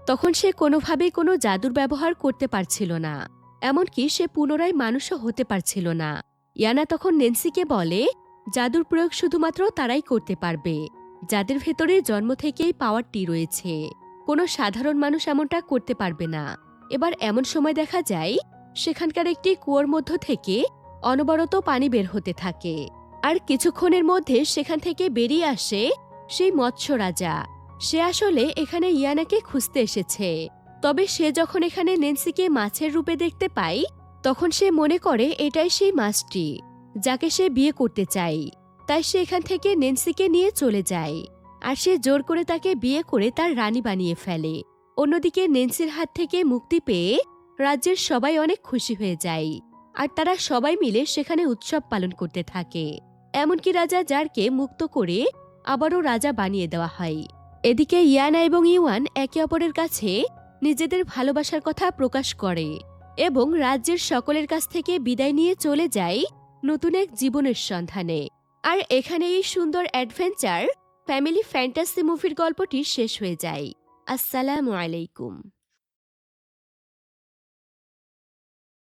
তখন সে কোনোভাবেই কোনো জাদুর ব্যবহার করতে পারছিল না। এমনকি সে পুনরায় মানুষও হতে পারছিল না। ইয়ানা তখন নেন্সিকে বলে, জাদুর প্রয়োগ শুধুমাত্র তারাই করতে পারবে যাদের ভেতরে জন্ম থেকেই পাওয়ারটি রয়েছে। কোনো সাধারণ মানুষ এমনটা করতে পারবে না। এবার এমন সময় দেখা যায় সেখানকার একটি কুয়োর মধ্য থেকে অনবরত পানি বের হতে থাকে, আর কিছুক্ষণের মধ্যে সেখান থেকে বেরিয়ে আসে সেই মৎস্য রাজা। সে আসলে এখানে ইয়ানাকে খুঁজতে এসেছে। তবে সে যখন এখানে নেন্সিকে মাছের রূপে দেখতে পায়, তখন সে মনে করে এটাই সেই মাছটি যাকে সে বিয়ে করতে চায়। তাই সে এখান থেকে নেন্সিকে নিয়ে চলে যায়, আর সে জোর করে তাকে বিয়ে করে তার রানী বানিয়ে ফেলে। অন্যদিকে নেন্সির হাত থেকে মুক্তি পেয়ে রাজ্যের সবাই অনেক খুশি হয়ে যায়, আর তারা সবাই মিলে সেখানে উৎসব পালন করতে থাকে। এমনকি রাজা জারকে মুক্ত করে আবারও রাজা বানিয়ে দেওয়া হয়। এদিকে ইয়ানা এবং ইওয়ান একে অপরের কাছে নিজেদের ভালোবাসার কথা প্রকাশ করে এবং রাজ্যের সকলের কাছ থেকে বিদায় নিয়ে চলে যায় নতুন এক জীবনের সন্ধানে। আর এখানে এই সুন্দর অ্যাডভেঞ্চার ফ্যামিলি ফ্যান্টাসি মুভির গল্পটি শেষ হয়ে যায়। আসসালামু আলাইকুম।